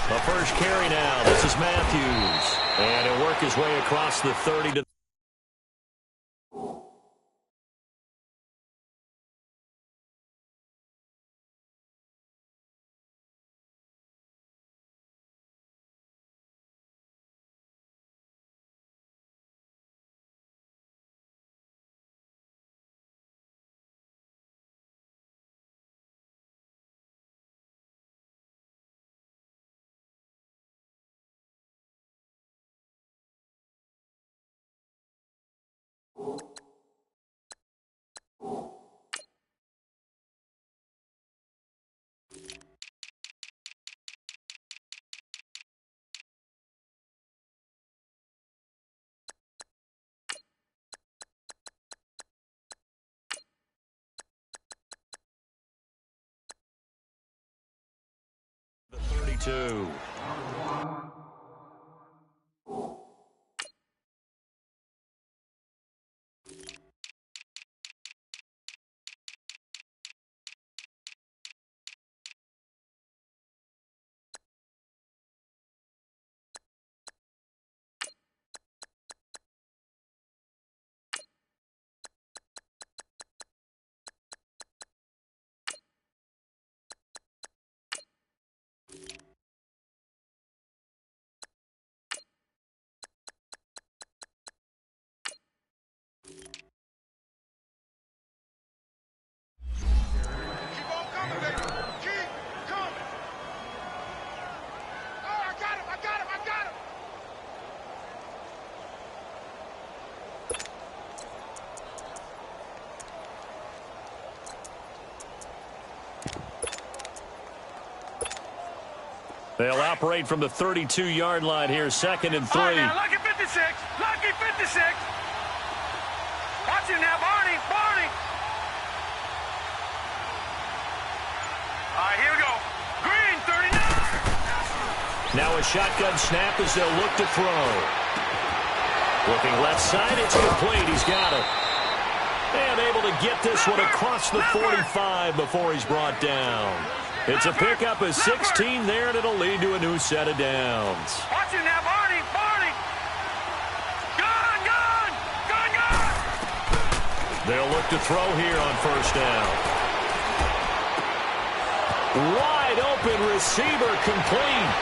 The first carry now. This is Matthews. And he'll work his way across the 30 to the 32. They'll operate from the 32-yard line here, 2nd and 3. All right, now, lucky 56. Lucky 56. Watch him now, Barney. Barney. All right, here we go. Green, 39. Now a shotgun snap as they'll look to throw. Looking left side, it's complete. He's got it. And able to get this one across the 45 before he's brought down. It's a pickup of 16 there, and it'll lead to a new set of downs. Watch him now, Barney. Barney. Gone, gone. Gone, gone. They'll look to throw here on 1st down. Wide open receiver complete.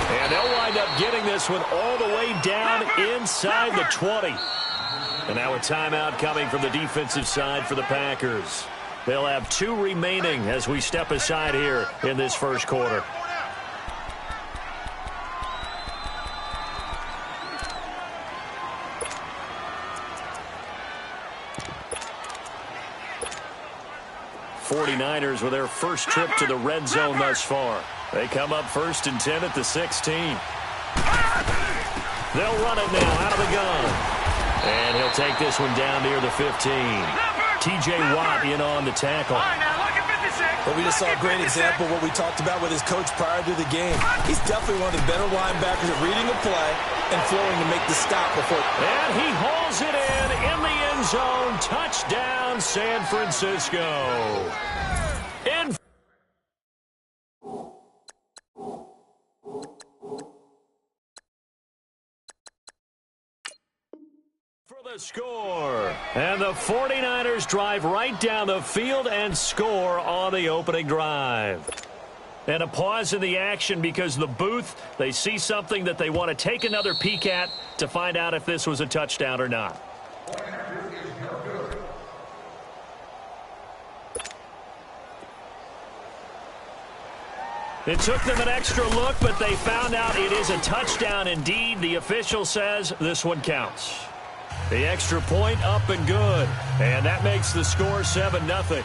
And they'll wind up getting this one all the way down inside the 20. And now a timeout coming from the defensive side for the Packers. They'll have 2 remaining as we step aside here in this first quarter. '49ers with their first trip to the red zone thus far. They come up 1st and 10 at the 16. They'll run it now out of the gun. And he'll take this one down near the 15. T.J. Watt in on the tackle. All right, now, lucky 56. Well, we just saw a great example of what we talked about with his coach prior to the game. He's definitely one of the better linebackers at reading a play and flowing to make the stop before. And he hauls it in the end zone. Touchdown, San Francisco. In for the score. And the 49ers drive right down the field and score on the opening drive. And a pause in the action because the booth, they see something that they want to take another peek at to find out if this was a touchdown or not. It took them an extra look, but they found out it is a touchdown indeed. The official says this one counts. The extra point up and good. And that makes the score 7-0.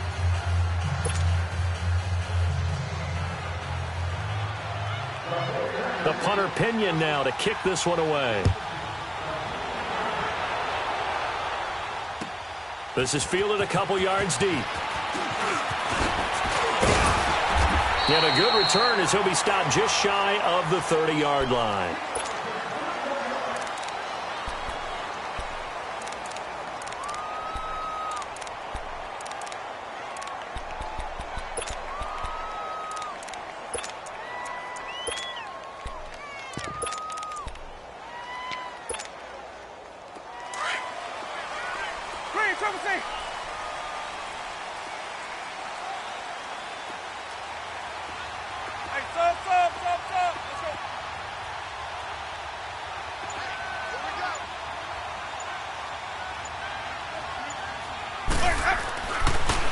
The punter Pinion now to kick this one away. This is fielded a couple yards deep. And a good return as he'll be stopped just shy of the 30-yard line.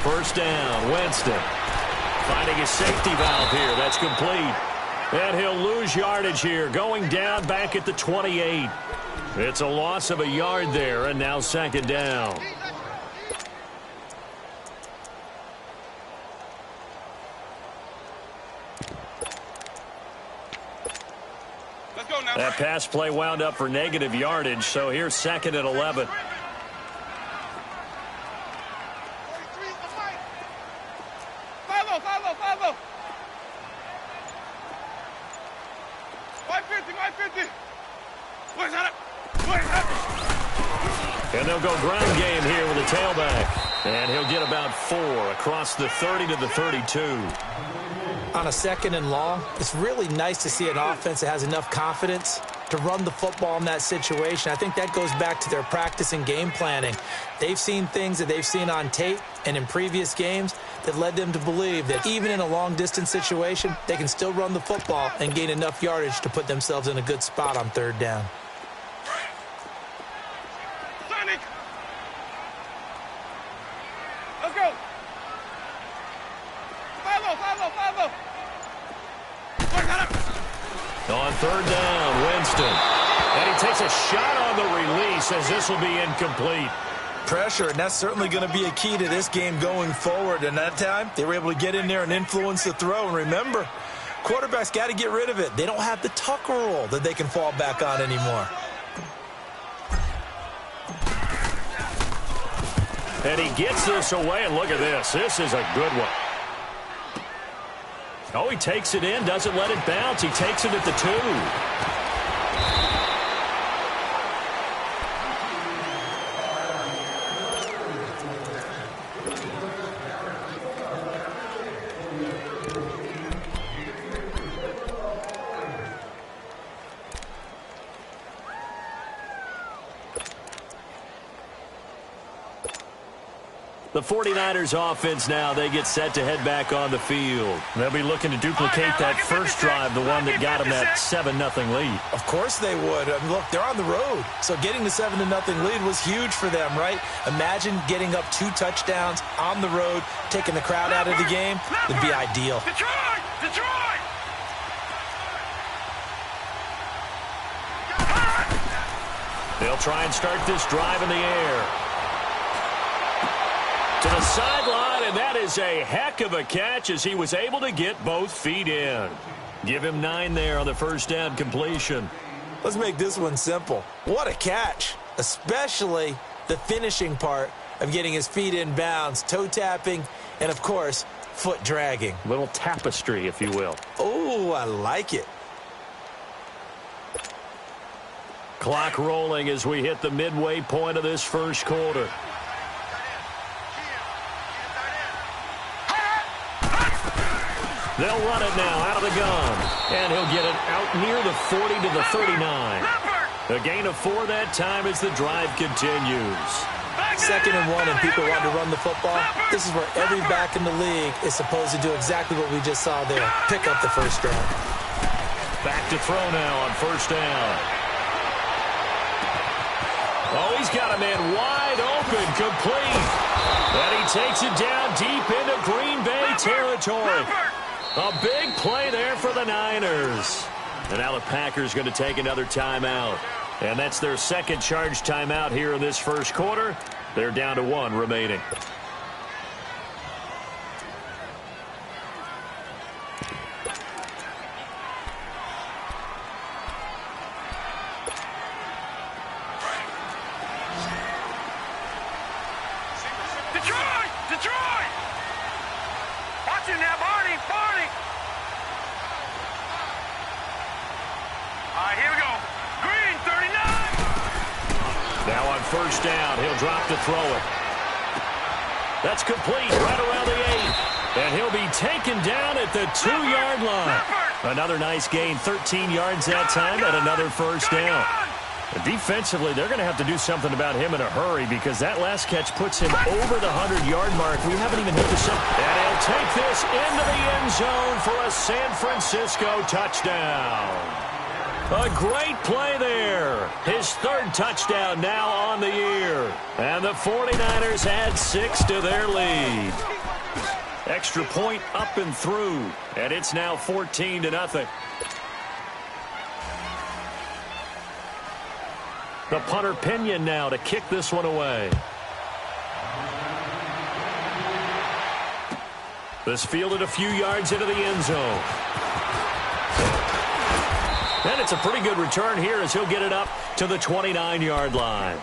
First down, Winston. Finding his safety valve here. That's complete. And he'll lose yardage here, going down back at the 28. It's a loss of a yard there, and now second down. Let's go now. That pass play wound up for negative yardage, so here's second and 11. And they'll go ground game here with a tailback. And he'll get about 4 across the 30 to the 32. On a second and long, it's really nice to see an offense that has enough confidence to run the football in that situation. I think that goes back to their practice and game planning. They've seen things that they've seen on tape and in previous games that led them to believe that even in a long-distance situation, they can still run the football and gain enough yardage to put themselves in a good spot on third down. Let's go. 5-0. On third down, Winston. And he takes a shot on the release as this will be incomplete. Pressure, and that's certainly going to be a key to this game going forward. And that time, they were able to get in there and influence the throw. And remember, quarterbacks got to get rid of it. They don't have the Tucker rule that they can fall back on anymore. And he gets this away, and look at this. This is a good one. Oh, he takes it in, doesn't let it bounce. He takes it at the 2. The 49ers offense now, they get set to head back on the field. They'll be looking to duplicate that first drive, the one that got them that 7-0 lead. Of course they would. I mean, look, they're on the road. So getting the 7-0 lead was huge for them, right? Imagine getting up 2 touchdowns on the road, taking the crowd out of the game. Would be ideal. Detroit! They'll try and start this drive in the air. To the sideline, and that is a heck of a catch as he was able to get both feet in. Give him 9 there on the first down completion. Let's make this one simple. What a catch, especially the finishing part of getting his feet in bounds, toe tapping, and, of course, foot dragging. Little tapestry, if you will. Oh, I like it. Clock rolling as we hit the midway point of this first quarter. They'll run it now out of the gun. And he'll get it out near the 40 to the 39. A gain of 4 that time as the drive continues. 2nd and 1 and people want to run the football. This is where every back in the league is supposed to do exactly what we just saw there. Pick up the first down. Back to throw now on first down. Oh, he's got a man wide open, complete. And he takes it down deep into Green Bay territory. A big play there for the Niners. And now the Packers going to take another timeout. And that's their second charge timeout here in this first quarter. They're down to 1 remaining. Detroit! Watch it now, Barney! All right, here we go. Green, 39! Now on first down, he'll drop to throw it. That's complete right around the 8. And he'll be taken down at the 2-yard line. Another nice gain, 13 yards that time, and another first down. Defensively, they're going to have to do something about him in a hurry because that last catch puts him over the 100-yard mark. We haven't even hit the 7. And he'll take this into the end zone for a San Francisco touchdown. A great play there. His third touchdown now on the year. And the 49ers add 6 to their lead. Extra point up and through. And it's now 14-0. The punter Pinion now to kick this one away. This fielded a few yards into the end zone. And it's a pretty good return here as he'll get it up to the 29-yard line.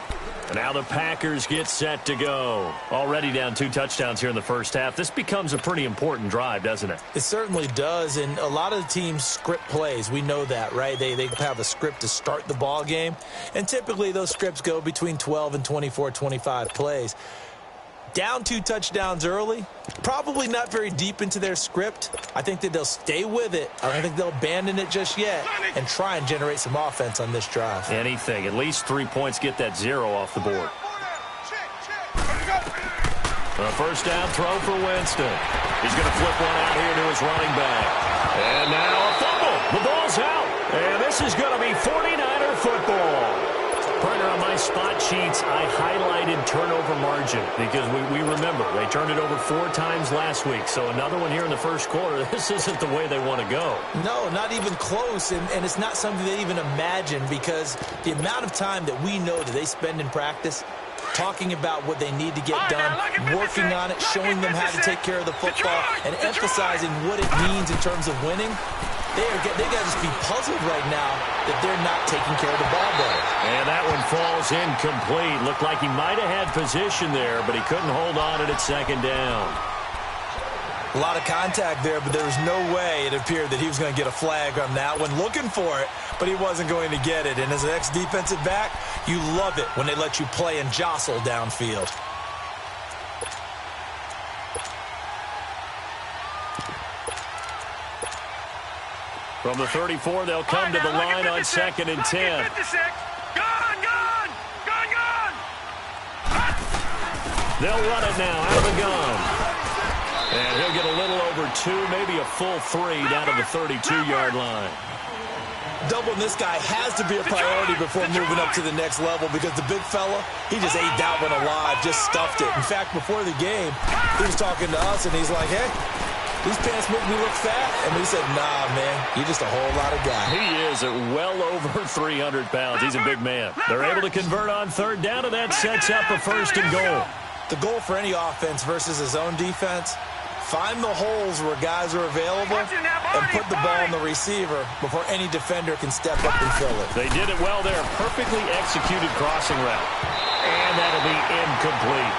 And now the Packers get set to go. Already down 2 touchdowns here in the first half. This becomes a pretty important drive, doesn't it? It certainly does, and a lot of the teams script plays. We know that, right? They have a script to start the ball game, and typically those scripts go between 12 and 24, 25 plays. Down 2 touchdowns early, probably not very deep into their script. I think that they'll stay with it. I don't think they'll abandon it just yet and try and generate some offense on this drive. Anything. At least 3 points, get that 0 off the board. A first down throw for Winston. He's going to flip one out here to his running back. And now a fumble. The ball's out. And this is going to be 49er football. Partner, on my spot sheets, I highlighted turnover margin because we remember they turned it over 4 times last week. So another one here in the first quarter. This isn't the way they want to go. No, not even close. And it's not something they even imagine because the amount of time that we know that they spend in practice talking about what they need to get done, working on it, showing them how to take care of the football, and emphasizing what it means in terms of winning. They got to just be puzzled right now that they're not taking care of the ball better. And that one falls incomplete. Looked like he might have had position there, but he couldn't hold on at second down. A lot of contact there, but there was no way it appeared that he was going to get a flag on that one. Looking for it, but he wasn't going to get it. And as an ex-defensive back, you love it when they let you play and jostle downfield. From the 34, they'll come to the line on 2nd and 10. Gone! They'll run it now out of the gun. And he'll get a little over 2, maybe a full 3 down to the 32-yard line. Doubling this guy has to be a priority before moving up to the next level because the big fella, he just ate that one alive, just stuffed it. In fact, before the game, he was talking to us, and he's like, hey, these pants make me look fat. And we said, nah, man, you're just a whole lot of guy. He is at well over 300 pounds. He's a big man. They're able to convert on 3rd down, and that sets up a 1st and goal. The goal for any offense versus his own defense, find the holes where guys are available and put the ball on the receiver before any defender can step up and fill it. They did it well there. Perfectly executed crossing route. And that'll be incomplete.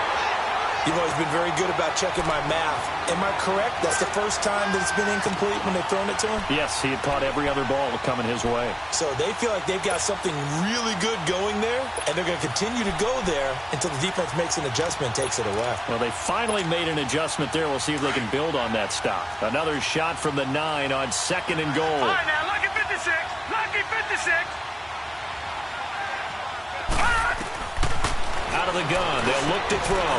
You've always been very good about checking my math. Am I correct? That's the first time that it's been incomplete when they've thrown it to him? Yes, he had caught every other ball coming his way. So they feel like they've got something really good going there, and they're going to continue to go there until the defense makes an adjustment and takes it away. Well, they finally made an adjustment there. We'll see if they can build on that stop. Another shot from the 9 on 2nd and goal. All right, now, lucky 56. Lucky 56. Out of the gun, they'll look to throw.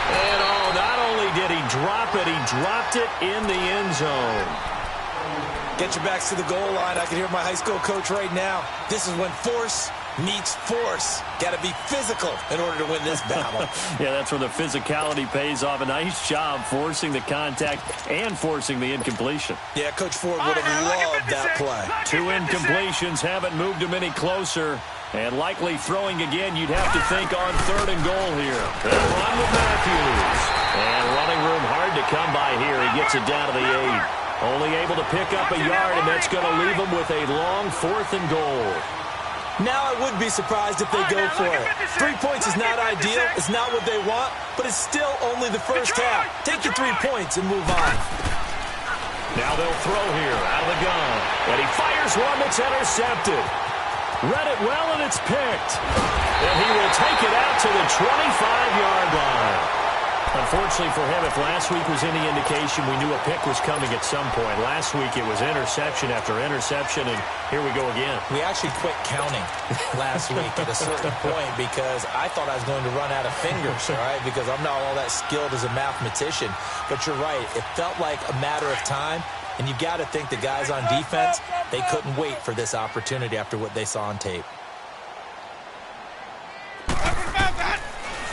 And, oh, not only did he drop it, he dropped it in the end zone. Get your backs to the goal line. I can hear my high school coach right now. This is when force meets force. Got to be physical in order to win this battle. Yeah, that's where the physicality pays off. A nice job forcing the contact and forcing the incompletion. Yeah, Coach Ford would have loved that play. 2 incompletions haven't moved him any closer. And likely throwing again, you'd have to think on 3rd and goal here. They'll run with Matthews. And running room hard to come by here. He gets it down to the 8. Only able to pick up a yard, and that's going to leave him with a long 4th and goal. Now I would be surprised if they go for it. 3 points is not ideal. It's not what they want, but it's still only the first half. Take your 3 points and move on. Now they'll throw here out of the gun. And he fires one that's intercepted. Read it well, and it's picked. And he will take it out to the 25-yard line. Unfortunately for him, if last week was any indication, we knew a pick was coming at some point. Last week it was interception after interception, and here we go again. We actually quit counting last week at a certain point because I thought I was going to run out of fingers, all right, because I'm not all that skilled as a mathematician. But you're right. It felt like a matter of time. And you got to think the guys on defense, they couldn't wait for this opportunity after what they saw on tape.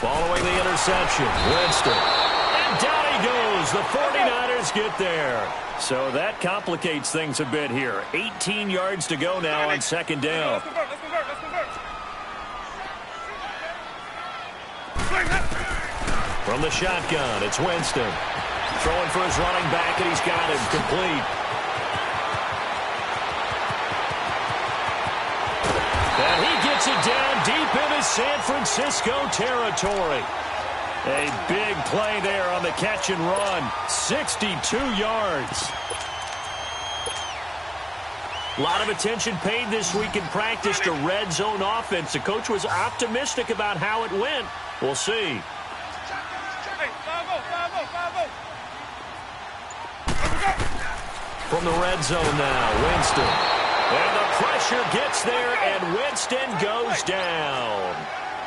Following the interception, Winston. And down he goes. The 49ers get there. So that complicates things a bit here. 18 yards to go now on second down. From the shotgun, it's Winston. Throwing for his running back, and he's got him complete. And he gets it down deep into San Francisco territory. A big play there on the catch and run. 62 yards. A lot of attention paid this week in practice to red zone offense. The coach was optimistic about how it went. We'll see. From the red zone now, Winston. And the pressure gets there, and Winston goes down.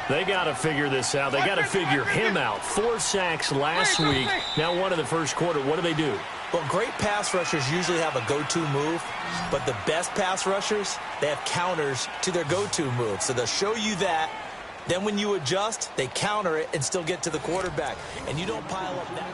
They got to figure this out. They got to figure him out. 4 sacks last week. Now one in the first quarter. What do? Well, great pass rushers usually have a go-to move, but the best pass rushers, they have counters to their go-to move. So they'll show you that. Then when you adjust, they counter it and still get to the quarterback. And you don't pile up that.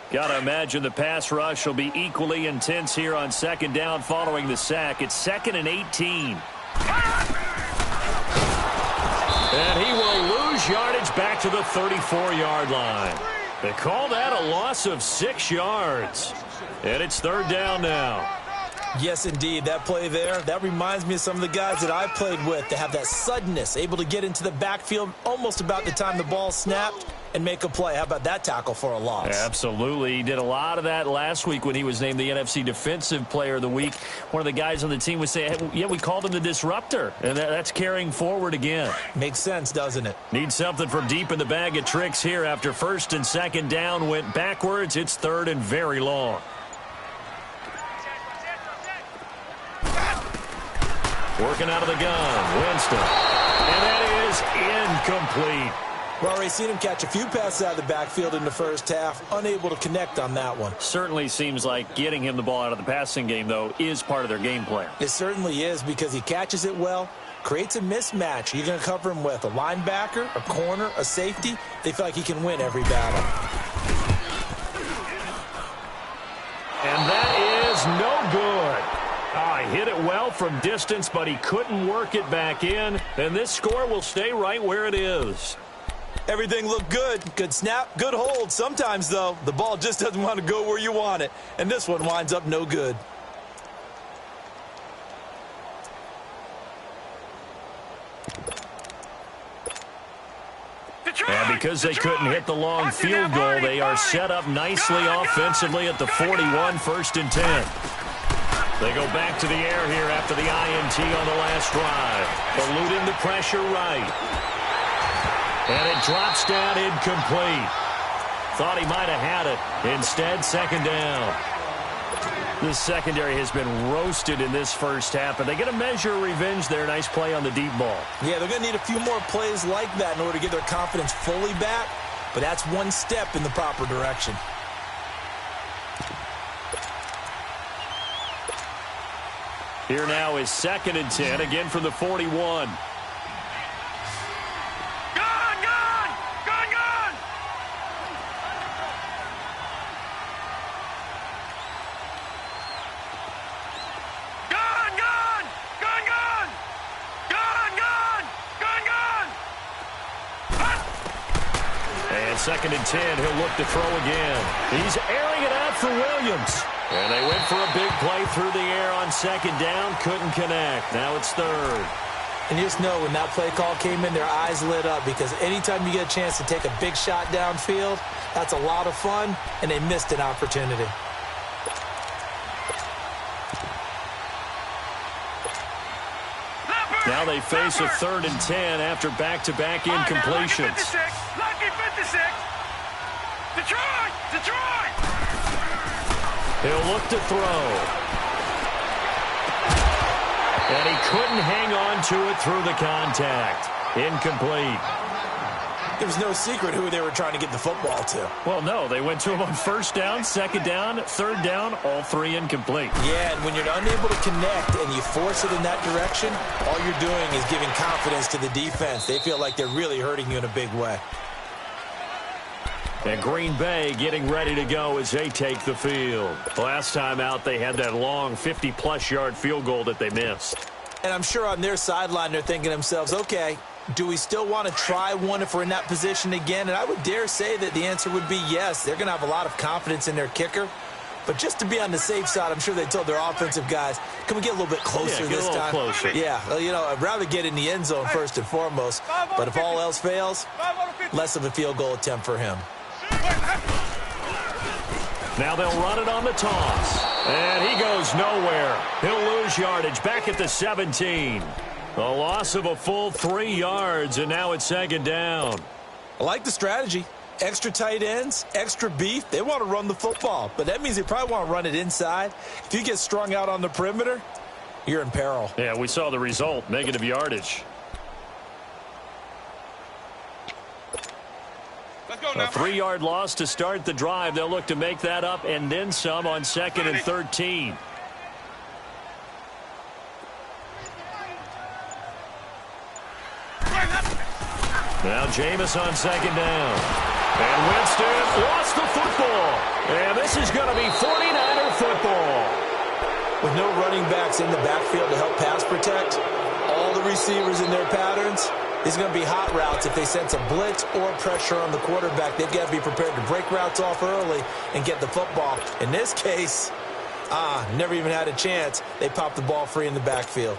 Got to imagine the pass rush will be equally intense here on second down following the sack. It's 2nd and 18. And he will lose yardage back to the 34-yard line. They call that a loss of 6 yards. And it's 3rd down now. Yes, indeed. That play there, that reminds me of some of the guys that I played with. They have that suddenness, able to get into the backfield almost about the time the ball snapped and make a play. How about that tackle for a loss? Absolutely. He did a lot of that last week when he was named the NFC Defensive Player of the Week. One of the guys on the team would say, hey, yeah, we called him the disruptor. And that's carrying forward again. Makes sense, doesn't it? Need something from deep in the bag of tricks here after 1st and 2nd down went backwards. It's 3rd and very long. Working out of the gun, Winston. And that is incomplete. We've already seen him catch a few passes out of the backfield in the first half, unable to connect on that one. Certainly seems like getting him the ball out of the passing game, though, is part of their game plan. It certainly is, because he catches it well, creates a mismatch. You're going to cover him with a linebacker, a corner, a safety. They feel like he can win every battle. And that is no good. He hit it well from distance, but he couldn't work it back in. And this score will stay right where it is. Everything looked good. Good snap, good hold. Sometimes, though, the ball just doesn't want to go where you want it. And this one winds up no good. And because they couldn't hit the long field goal, they are set up nicely offensively at the 41, 1st and 10. They go back to the air here after the INT on the last drive. Eluding the pressure right. And it drops down incomplete. Thought he might have had it. Instead, 2nd down. This secondary has been roasted in this first half, and they get a measure of revenge there. Nice play on the deep ball. Yeah, they're going to need a few more plays like that in order to get their confidence fully back, but that's one step in the proper direction. Here now is 2nd and 10, again from the 41. And 2nd and 10, he'll look to throw again. He's airing it out for Williams. And they went for a big play through the air on 2nd down. Couldn't connect. Now it's 3rd. And you just know when that play call came in, their eyes lit up, because anytime you get a chance to take a big shot downfield, that's a lot of fun, and they missed an opportunity. Now they face a 3rd and 10 after back-to-back incompletions. Lucky 56. Detroit. He'll look to throw. And he couldn't hang on to it through the contact. Incomplete. There was no secret who they were trying to get the football to. Well, no. They went to him on 1st down, 2nd down, 3rd down, all 3 incomplete. Yeah, and when you're unable to connect and you force it in that direction, all you're doing is giving confidence to the defense. They feel like they're really hurting you in a big way. And Green Bay getting ready to go as they take the field. Last time out, they had that long 50-plus yard field goal that they missed. And I'm sure on their sideline they're thinking to themselves, okay, do we still want to try one if we're in that position again? And I would dare say that the answer would be yes. They're going to have a lot of confidence in their kicker. But just to be on the safe side, I'm sure they told their offensive guys, can we get a little bit closer this time? Closer. Yeah, well, you know, I'd rather get in the end zone first and foremost. But if all else fails, less of a field goal attempt for him. Now they'll run it on the toss. And he goes nowhere. He'll lose yardage back at the 17. A loss of a full 3 yards, and now it's 2nd down. I like the strategy. Extra tight ends, extra beef. They want to run the football, but that means they probably want to run it inside. If you get strung out on the perimeter, you're in peril. Yeah, we saw the result, negative yardage. A 3-yard loss to start the drive. They'll look to make that up and then some on 2nd and 13. Now Jameis on 2nd down. And Winston lost the football. And this is going to be 49er football. With no running backs in the backfield to help pass protect, all the receivers in their patterns, it's going to be hot routes. If they sense a blitz or pressure on the quarterback, they've got to be prepared to break routes off early and get the football. In this case, never even had a chance. They popped the ball free in the backfield.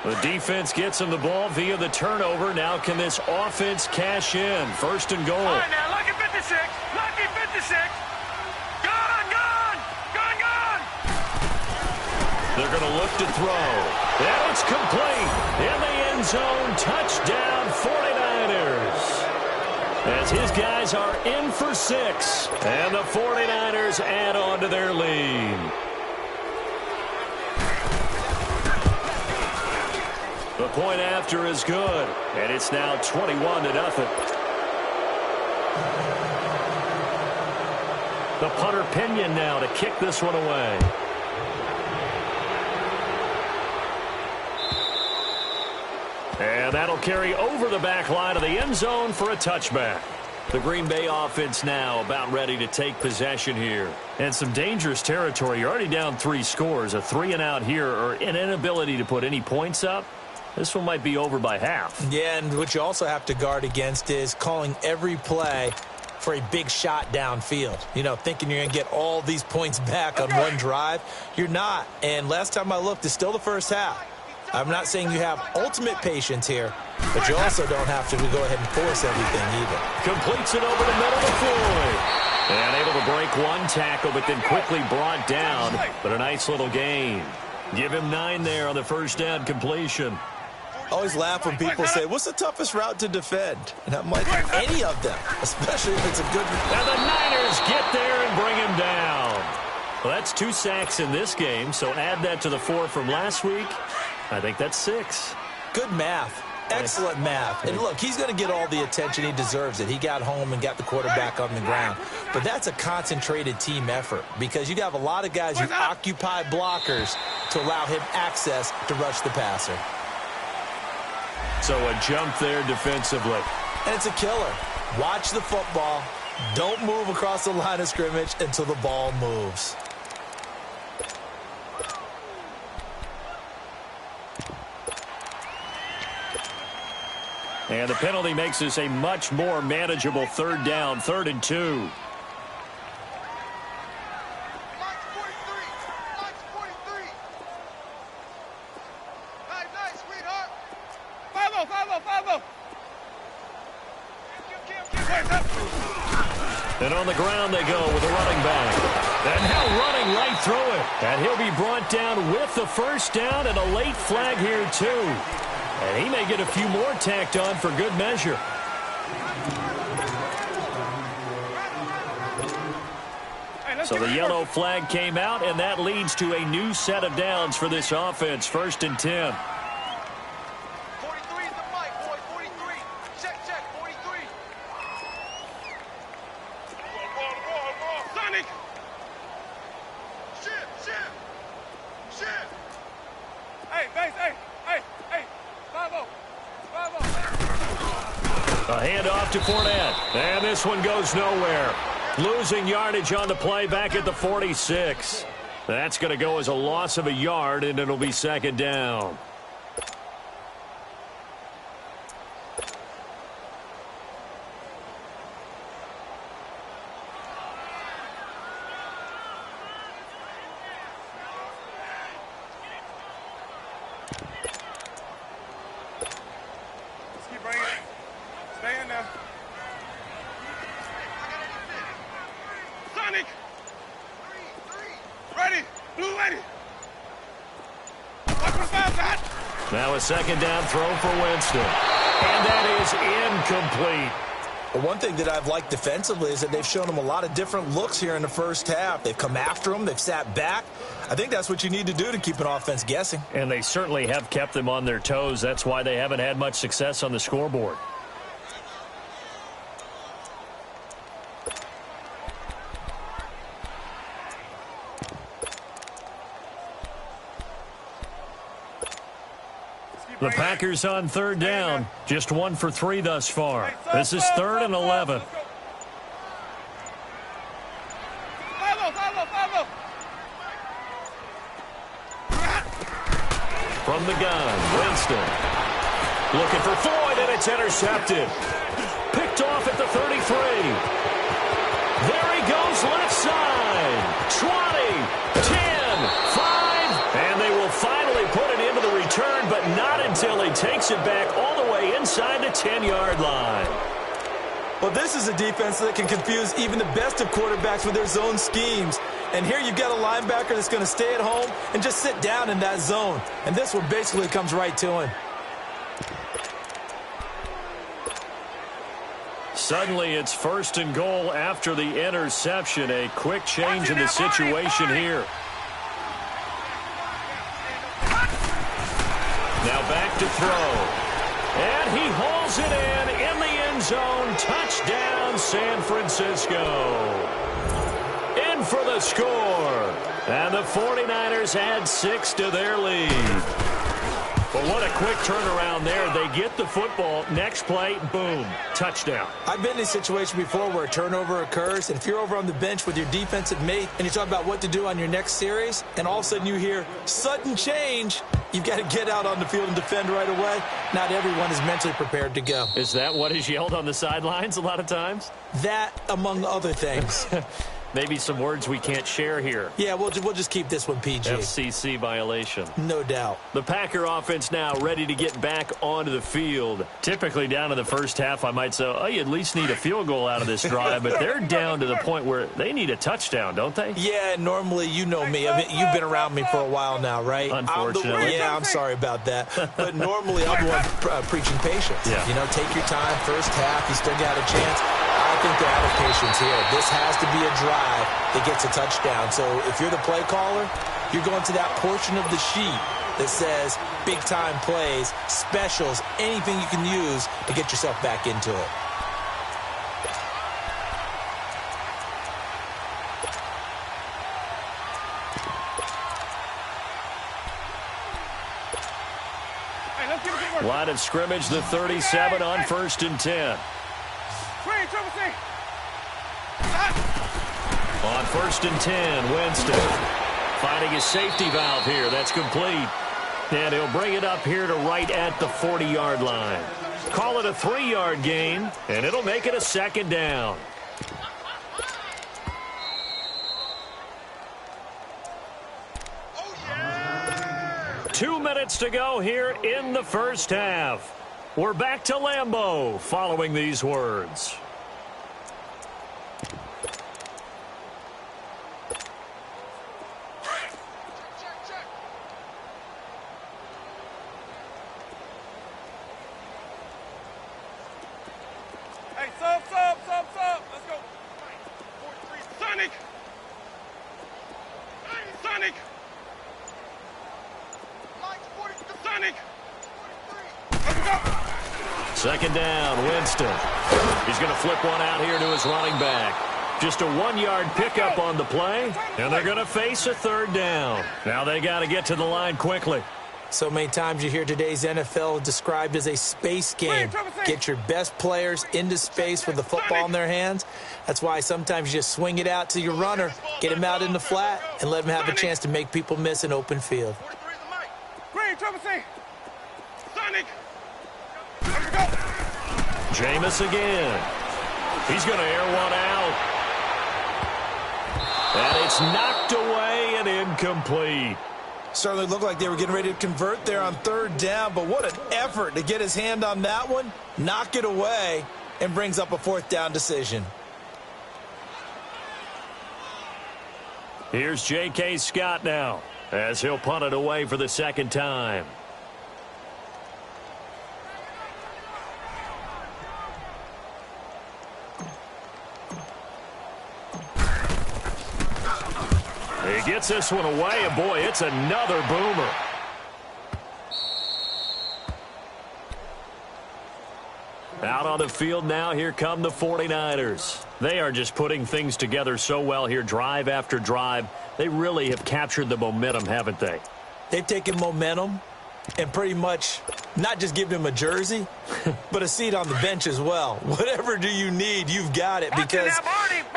The defense gets him the ball via the turnover. Now can this offense cash in? 1st and goal. All right, now, lucky 56. Lucky 56. Gone. They're going to look to throw. And it's complete. In the end zone, touchdown 49ers. As his guys are in for 6. And the 49ers add on to their lead. The point after is good, and it's now 21-0. The punter Pinion now to kick this one away. And that'll carry over the back line of the end zone for a touchback. The Green Bay offense now about ready to take possession here. And some dangerous territory. You're already down 3 scores. A 3-and-out here or an inability to put any points up. This one might be over by half. Yeah, and what you also have to guard against is calling every play for a big shot downfield. You know, thinking you're going to get all these points back on one drive. You're not. And last time I looked, it's still the first half. I'm not saying you have ultimate patience here, but you also don't have to go ahead and force everything either. Completes it over the middle to Floyd. And able to break one tackle, but then quickly brought down. But a nice little gain. Give him 9 there on the 1st down completion. I always laugh when people say, what's the toughest route to defend? And I'm like, any of them, especially if it's a good... And the Niners get there and bring him down. Well, that's 2 sacks in this game, so add that to the 4 from last week. I think that's 6. Good math. Excellent math. And look, he's going to get all the attention. He deserves it. He got home and got the quarterback on the ground. But that's a concentrated team effort because you have a lot of guys who occupy blockers to allow him access to rush the passer. So a jump there defensively. And it's a killer. Watch the football. Don't move across the line of scrimmage until the ball moves. And the penalty makes this a much more manageable 3rd down, 3rd and 2. And on the ground they go with a running back. And now running right through it. And he'll be brought down with the first down and a late flag here, too. And he may get a few more tacked on for good measure. So the yellow flag came out, and that leads to a new set of downs for this offense. 1st and 10. 43 is the mic, boy. 43. Check, 43. Ball. Sonic. Shit. Hey, base, hey. 5-0. A handoff to Fournette. And this one goes nowhere. Losing yardage on the play back at the 46. That's going to go as a loss of a yard, and it'll be 2nd down. Let's keep bringing it. Stay in there. Sonic! Ready! Blue ready! Watch my foul, Dad! Now a 2nd down throw for Winston. And that is incomplete. Well, one thing that I've liked defensively is that they've shown him a lot of different looks here in the first half. They've come after him. They've sat back. I think that's what you need to do to keep an offense guessing. And they certainly have kept them on their toes. That's why they haven't had much success on the scoreboard. The Packers on 3rd down. Just 1 for 3 thus far. This is 3rd and 11. From the gun, Winston. Looking for Floyd, and it's intercepted. Picked off at the 33. There he goes, left side. 20, 10, 5, and they will finally put it into the return, but not until he takes it back all the way inside the 10-yard line. Well, this is a defense that can confuse even the best of quarterbacks with their zone schemes. And here you've got a linebacker that's going to stay at home and just sit down in that zone. And this one basically comes right to him. Suddenly it's 1st and goal after the interception. A quick change in the situation here. Now back to throw. And he hauls it in the end zone. Touchdown, San Francisco. In for the score. And the 49ers add 6 to their lead. But what a quick turnaround there. They get the football. Next play, boom, touchdown. I've been in a situation before where a turnover occurs, and if you're over on the bench with your defensive mate and you talk about what to do on your next series, and all of a sudden you hear sudden change, you've got to get out on the field and defend right away. Not everyone is mentally prepared to go. Is that what is yelled on the sidelines a lot of times? That, among other things. Maybe some words we can't share here. Yeah, we'll just keep this one PG. FCC violation. No doubt. The Packer offense now ready to get back onto the field. Typically down in the first half, I might say, oh, you at least need a field goal out of this drive, but they're down to the point where they need a touchdown, don't they? Yeah, normally, you know me. You've been around me for a while now, right? Unfortunately. I'm sorry about that. But normally, I'm the one preaching patience. Yeah. You know, take your time, first half, you still got a chance. I think they're out of patience here. This has to be a drive that gets a touchdown. So if you're the play caller, you're going to that portion of the sheet that says big-time plays, specials, anything you can use to get yourself back into it. Line of scrimmage, the 37 on 1st and 10. On 1st and 10, Winston finding his safety valve here. That's complete. And he'll bring it up here to right at the 40-yard line. Call it a 3-yard gain, and it'll make it a 2nd down. Oh, yeah! 2 minutes to go here in the first half. We're back to Lambeau following these words. Second down, Winston. He's going to flip one out here to his running back. Just a 1-yard pickup on the play, and they're going to face a third down. Now they got to get to the line quickly. So many times you hear today's NFL described as a space game. Get your best players into space with the football in their hands. That's why sometimes you just swing it out to your runner, get him out in the flat, and let him have a chance to make people miss an open field. Jameis again. He's going to air one out. And it's knocked away and incomplete. Certainly looked like they were getting ready to convert there on third down, but what an effort to get his hand on that one, knock it away, and brings up a fourth down decision. Here's J.K. Scott now, as he'll punt it away for the second time. He gets this one away, and boy, it's another boomer. Out on the field now, here come the 49ers. They are just putting things together so well here, drive after drive. They really have captured the momentum, haven't they? They've taken momentum and pretty much not just given him a jersey, but a seat on the bench as well. Whatever do you need, you've got it, because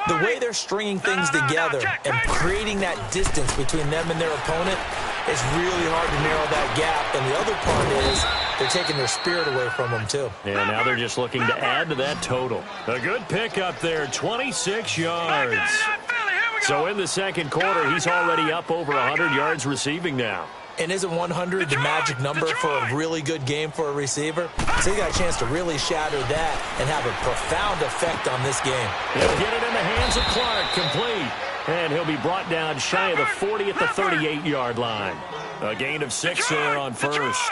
the way they're stringing things together and creating that distance between them and their opponent, it's really hard to narrow that gap. And the other part is they're taking their spirit away from them, too. Yeah, now they're just looking to add to that total. A good pickup there, 26 yards. So in the second quarter, he's already up over 100 yards receiving now. And isn't 100 the magic number for a really good game for a receiver? So he got a chance to really shatter that and have a profound effect on this game. He'll get it in the hands of Clark, complete. And he'll be brought down shy of the 40 at the 38-yard line. A gain of 6 there on first.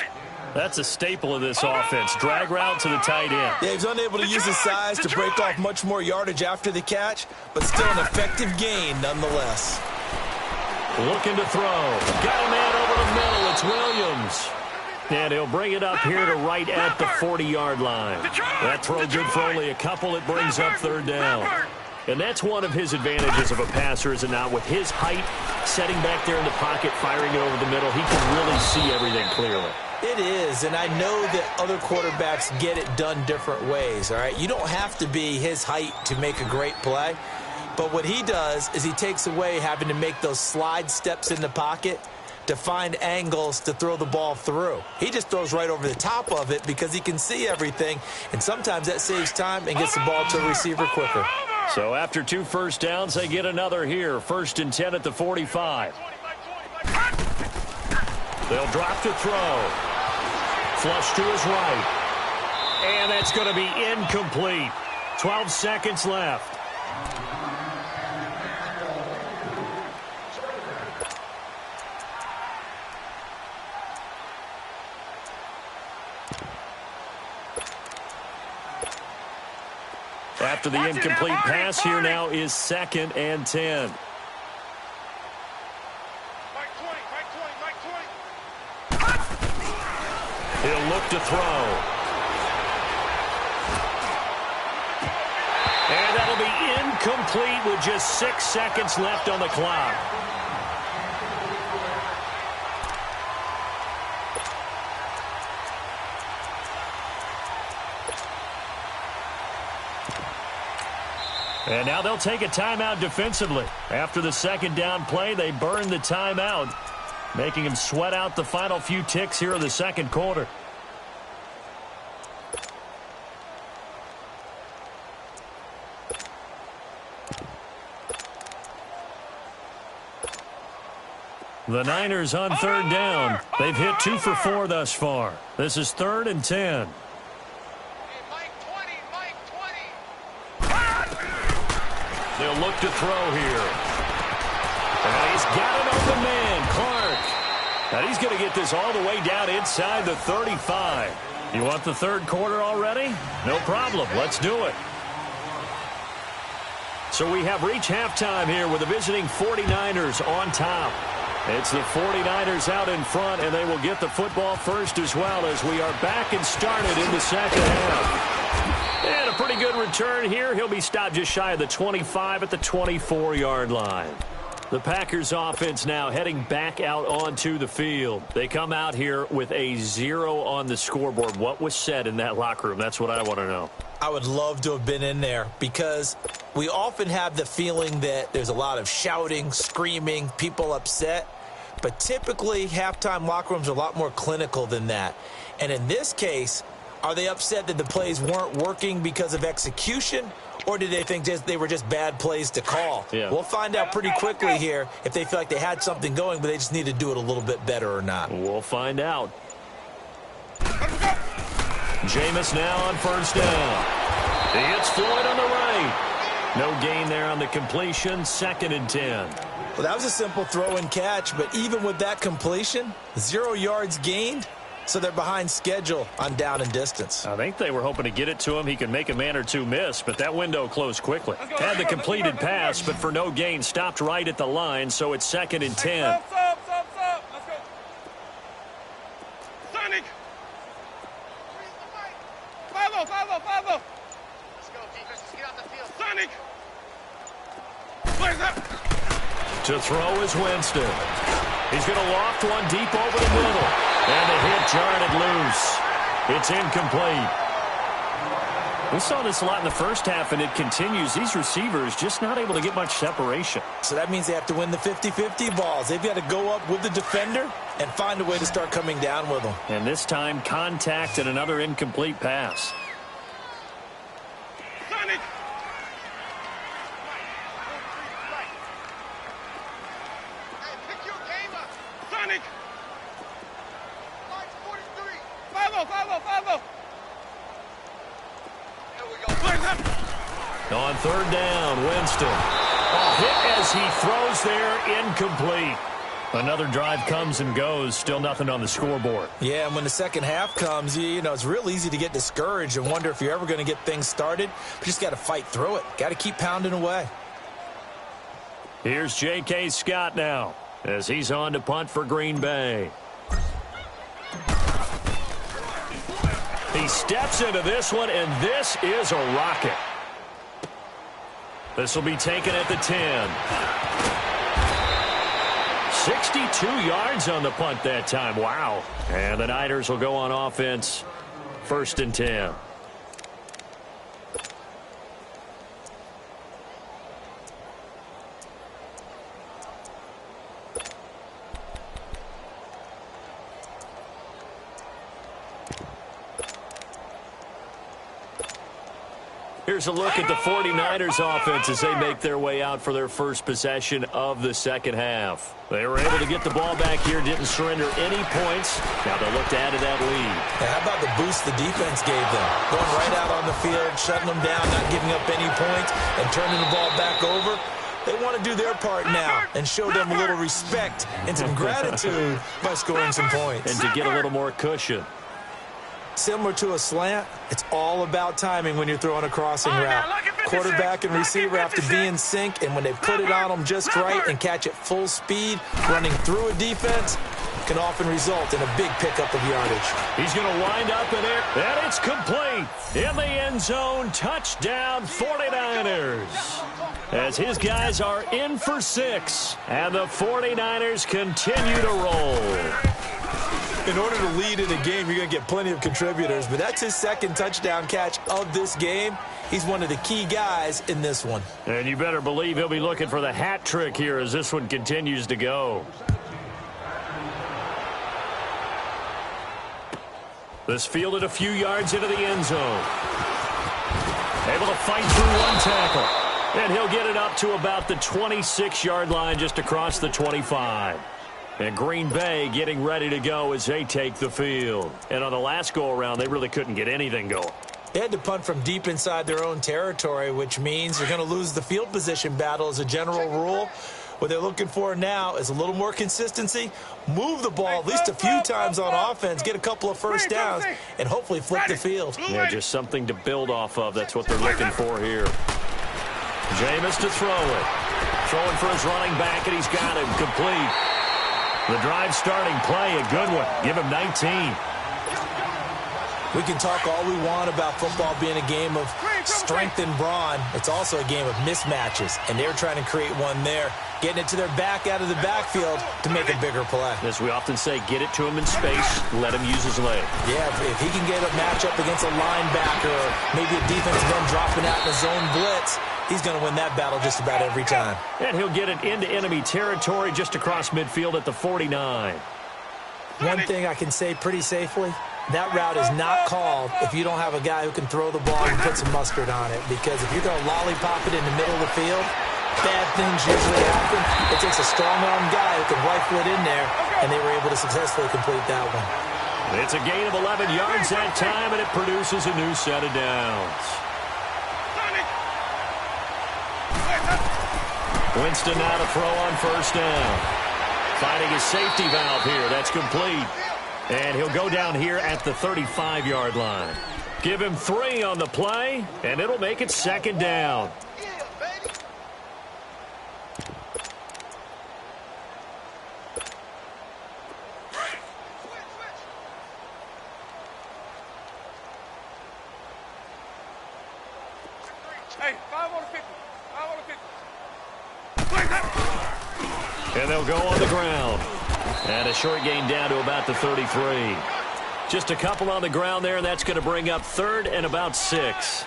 That's a staple of this offense. Drag route to the tight end. Yeah, he's unable to use his size to break off much more yardage after the catch, but still an effective gain nonetheless. Looking to throw. Got a man over the middle. It's Williams. And he'll bring it up here to right at the 40-yard line. That throw good for only a couple. It brings up third down. And that's one of his advantages of a passer, is it not? With his height, setting back there in the pocket, firing it over the middle, he can really see everything clearly. It is, and I know that other quarterbacks get it done different ways, all right? You don't have to be his height to make a great play. But what he does is he takes away having to make those slide steps in the pocket to find angles to throw the ball through. He just throws right over the top of it because he can see everything, and sometimes that saves time and gets the ball to the receiver quicker. So after 2 first downs, they get another here. 1st and 10 at the 45. They'll drop to throw. Flush to his right. And that's going to be incomplete. 12 seconds left. After the incomplete pass, here now is 2nd and 10. He'll look to throw. And that'll be incomplete with just 6 seconds left on the clock. And now they'll take a timeout defensively. After the second down play, they burn the timeout, making him sweat out the final few ticks here in the second quarter. The Niners on 3rd down. They've hit 2 for 4 thus far. This is 3rd and 10. They'll look to throw here. And he's got an open man, Clark. And he's going to get this all the way down inside the 35. You want the third quarter already? No problem. Let's do it. So we have reached halftime here with the visiting 49ers on top. It's the 49ers out in front, and they will get the football first as well as we are back and started in the second half. And a pretty good return here. He'll be stopped just shy of the 25 at the 24-yard line. The Packers offense now heading back out onto the field. They come out here with a 0 on the scoreboard. What was said in that locker room? That's what I want to know. I would love to have been in there because we often have the feeling that there's a lot of shouting, screaming, people upset. But typically, halftime locker rooms are a lot more clinical than that. And in this case, are they upset that the plays weren't working because of execution? Or did they think they were just bad plays to call? Yeah. We'll find out pretty quickly here if they feel like they had something going, but they just need to do it a little bit better or not. We'll find out. Jameis now on first down. He hits Floyd on the right. No gain there on the completion. 2nd and 10. Well, that was a simple throw and catch, but even with that completion, 0 yards gained, so they're behind schedule on down and distance. I think they were hoping to get it to him. He could make a man or two miss, but that window closed quickly. Had the completed pass, but for no gain, stopped right at the line, so it's 2nd and 10. Stop. Let's go. Sonic. Follow. Let's go, defense. Let's get out the field. Sonic. Where's that? To throw is Winston. He's going to loft one deep over the middle. And the hit jarred loose. It's incomplete. We saw this a lot in the first half, and it continues. These receivers just not able to get much separation. So that means they have to win the 50-50 balls. They've got to go up with the defender and find a way to start coming down with them. And this time, contact and another incomplete pass. Sonic. Sonic. Follow. There we go. Where's that? On 3rd down, Winston. A hit as he throws there, incomplete. Another drive comes and goes, still nothing on the scoreboard. Yeah, and when the second half comes, you know, it's real easy to get discouraged and wonder if you're ever going to get things started. But you just got to fight through it. Got to keep pounding away. Here's J.K. Scott now as he's on to punt for Green Bay. He steps into this one, and this is a rocket. This will be taken at the 10. 62 yards on the punt that time. Wow. And the Niners will go on offense. 1st and 10. Here's a look at the 49ers offense as they make their way out for their first possession of the second half. They were able to get the ball back here, didn't surrender any points. Now they'll look to add to that lead. And how about the boost the defense gave them? Going right out on the field, shutting them down, not giving up any points, and turning the ball back over. They want to do their part now and show them a little respect and some gratitude by scoring some points. And to get a little more cushion. Similar to a slant, it's all about timing when you're throwing a crossing route. Quarterback and receiver have to be in sync, and when they put it on them just right and catch it full speed, running through a defense can often result in a big pickup of yardage. He's going to wind up in it, and it's complete. In the end zone, touchdown 49ers. As his guys are in for 6, and the 49ers continue to roll. In order to lead in a game, you're going to get plenty of contributors, but that's his second touchdown catch of this game. He's one of the key guys in this one. And you better believe he'll be looking for the hat trick here as this one continues to go. This fielded a few yards into the end zone. Able to fight through one tackle. And he'll get it up to about the 26-yard line just across the 25. And Green Bay getting ready to go as they take the field. And on the last go-around, they really couldn't get anything going. They had to punt from deep inside their own territory, which means you're going to lose the field position battle as a general rule. What they're looking for now is a little more consistency, move the ball at least a few times on offense, get a couple of first downs, and hopefully flip the field. Yeah, just something to build off of. That's what they're looking for here. Jameis to throw it. Throwing for his running back, and he's got him complete. The drive starting play, a good one. Give him 19. We can talk all we want about football being a game of strength and brawn. It's also a game of mismatches, and they're trying to create one there, getting it to their back out of the backfield to make a bigger play. As we often say, get it to him in space, let him use his leg. Yeah, if he can get a matchup against a linebacker or maybe a defensive end dropping out in a zone blitz, he's going to win that battle just about every time. And he'll get it into enemy territory just across midfield at the 49. One thing I can say pretty safely, that route is not called if you don't have a guy who can throw the ball and put some mustard on it. Because if you're going to lollipop it in the middle of the field, bad things usually happen. It takes a strong-armed guy who can rifle it in there, and they were able to successfully complete that one. It's a gain of 11 yards that time, and it produces a new set of downs. Winston now to throw on first down. Finding his safety valve here. That's complete. And he'll go down here at the 35-yard line. Give him 3 on the play, and it'll make it second down. Hey, 5 on the 50. 5 on the 50. And they'll go on the ground. And a short gain down to about the 33. Just a couple on the ground there, and that's going to bring up 3rd and about 6.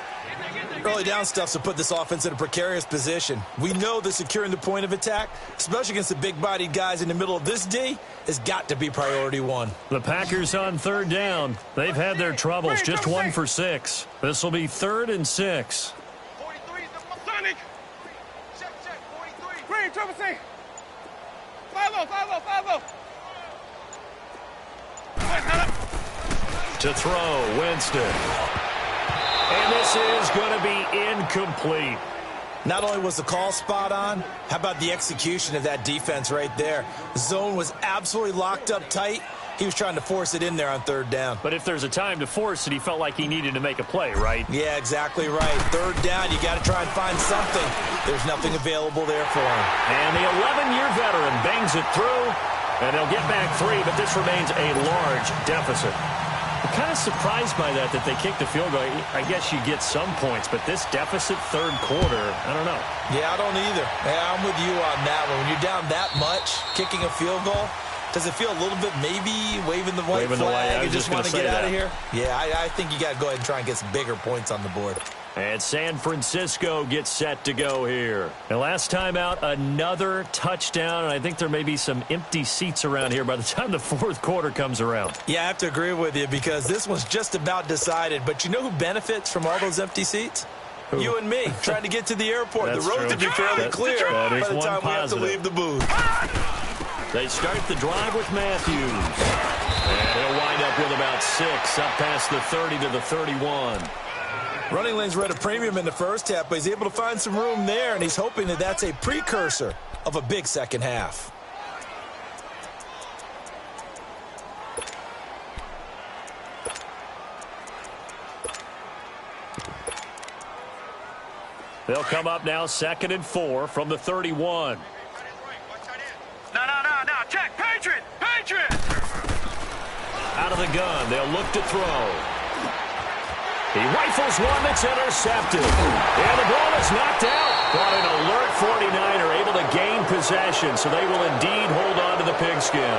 Early down stuff's to put this offense in a precarious position. We know that securing the point of attack, especially against the big-bodied guys in the middle of this D, has got to be priority 1. The Packers on 3rd down. They've had their troubles, just 1 for 6. This will be 3rd and 6. 43 is the Sonic. Check, 43. Green, triple C. 5-0, 5-0, 5-0. To throw, Winston. And this is going to be incomplete. Not only was the call spot on, how about the execution of that defense right there? The zone was absolutely locked up tight. He was trying to force it in there on 3rd down. But if there's a time to force it, he felt like he needed to make a play, right? Yeah, exactly right. 3rd down, you got to try and find something. There's nothing available there for him. And the 11-year veteran bangs it through, and they'll get back 3, but this remains a large deficit. I'm kind of surprised by that they kicked the field goal. I guess you get some points, but this deficit 3rd quarter, I don't know. Yeah, I don't either. Yeah, I'm with you on that one. When you're down that much, kicking a field goal, does it feel a little bit maybe waving the white flag and just want to get out of here? Yeah, I think you got to go ahead and try and get some bigger points on the board. And San Francisco gets set to go here. And last time out, another touchdown, and I think there may be some empty seats around here by the time the 4th quarter comes around. Yeah, I have to agree with you because this one's just about decided. But you know who benefits from all those empty seats? Who? You and me, trying to get to the airport. The road to be fairly clear by the time we have to leave the booth. They start the drive with Matthews. And he'll wind up with about 6, up past the 30 to the 31. Running lanes were at a premium in the first half, but he's able to find some room there, and he's hoping that that's a precursor of a big second half. They'll come up now 2nd and 4 from the 31. No. Check. Patriot. Out of the gun, they'll look to throw. He rifles one that's intercepted. And the ball is knocked out. But an alert 49er able to gain possession, so they will indeed hold on to the pigskin.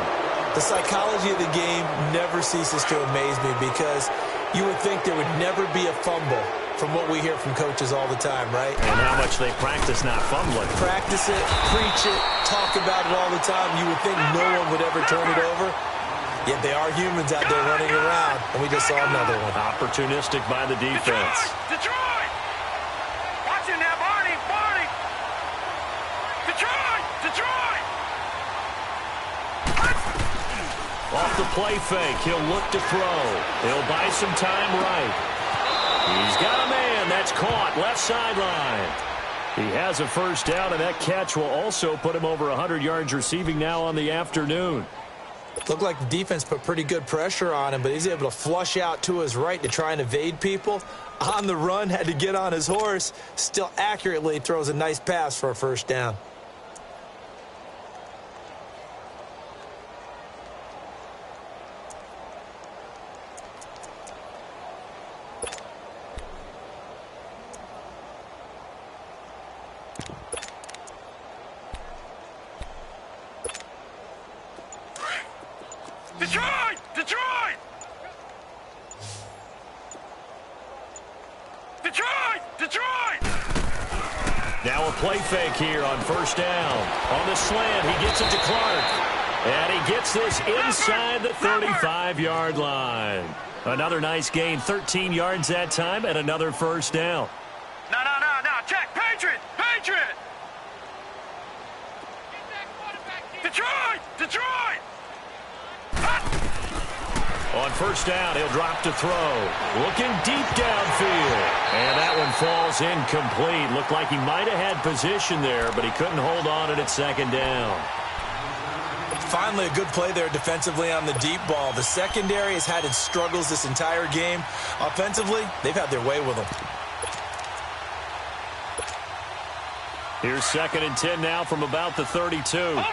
The psychology of the game never ceases to amaze me because you would think there would never be a fumble from what we hear from coaches all the time, right? And how much they practice not fumbling. Practice it, preach it, talk about it all the time. You would think no one would ever turn it over. Yet they are humans out there running around, and we just saw another one. Opportunistic by the defense. Detroit! Watch it now, Barney! Detroit! Off the play fake, he'll look to throw. He'll buy some time right. He's got a man. That's caught. Left sideline. He has a first down, and that catch will also put him over 100 yards receiving now on the afternoon. Looked like the defense put pretty good pressure on him, but he's able to flush out to his right to try and evade people. On the run, had to get on his horse. Still accurately throws a nice pass for a first down. Detroit! Detroit! Detroit! Detroit! Now a play fake here on first down. On the slant, he gets it to Clark. And he gets this inside the 35-yard line. Another nice gain, 13 yards that time, and another first down. No. Check. Patriot! Patriot! Detroit! Detroit! On first down, he'll drop to throw. Looking deep downfield. And that one falls incomplete. Looked like he might have had position there, but he couldn't hold on at second down. Finally, a good play there defensively on the deep ball. The secondary has had its struggles this entire game. Offensively, they've had their way with them. Here's 2nd and 10 now from about the 32. Over!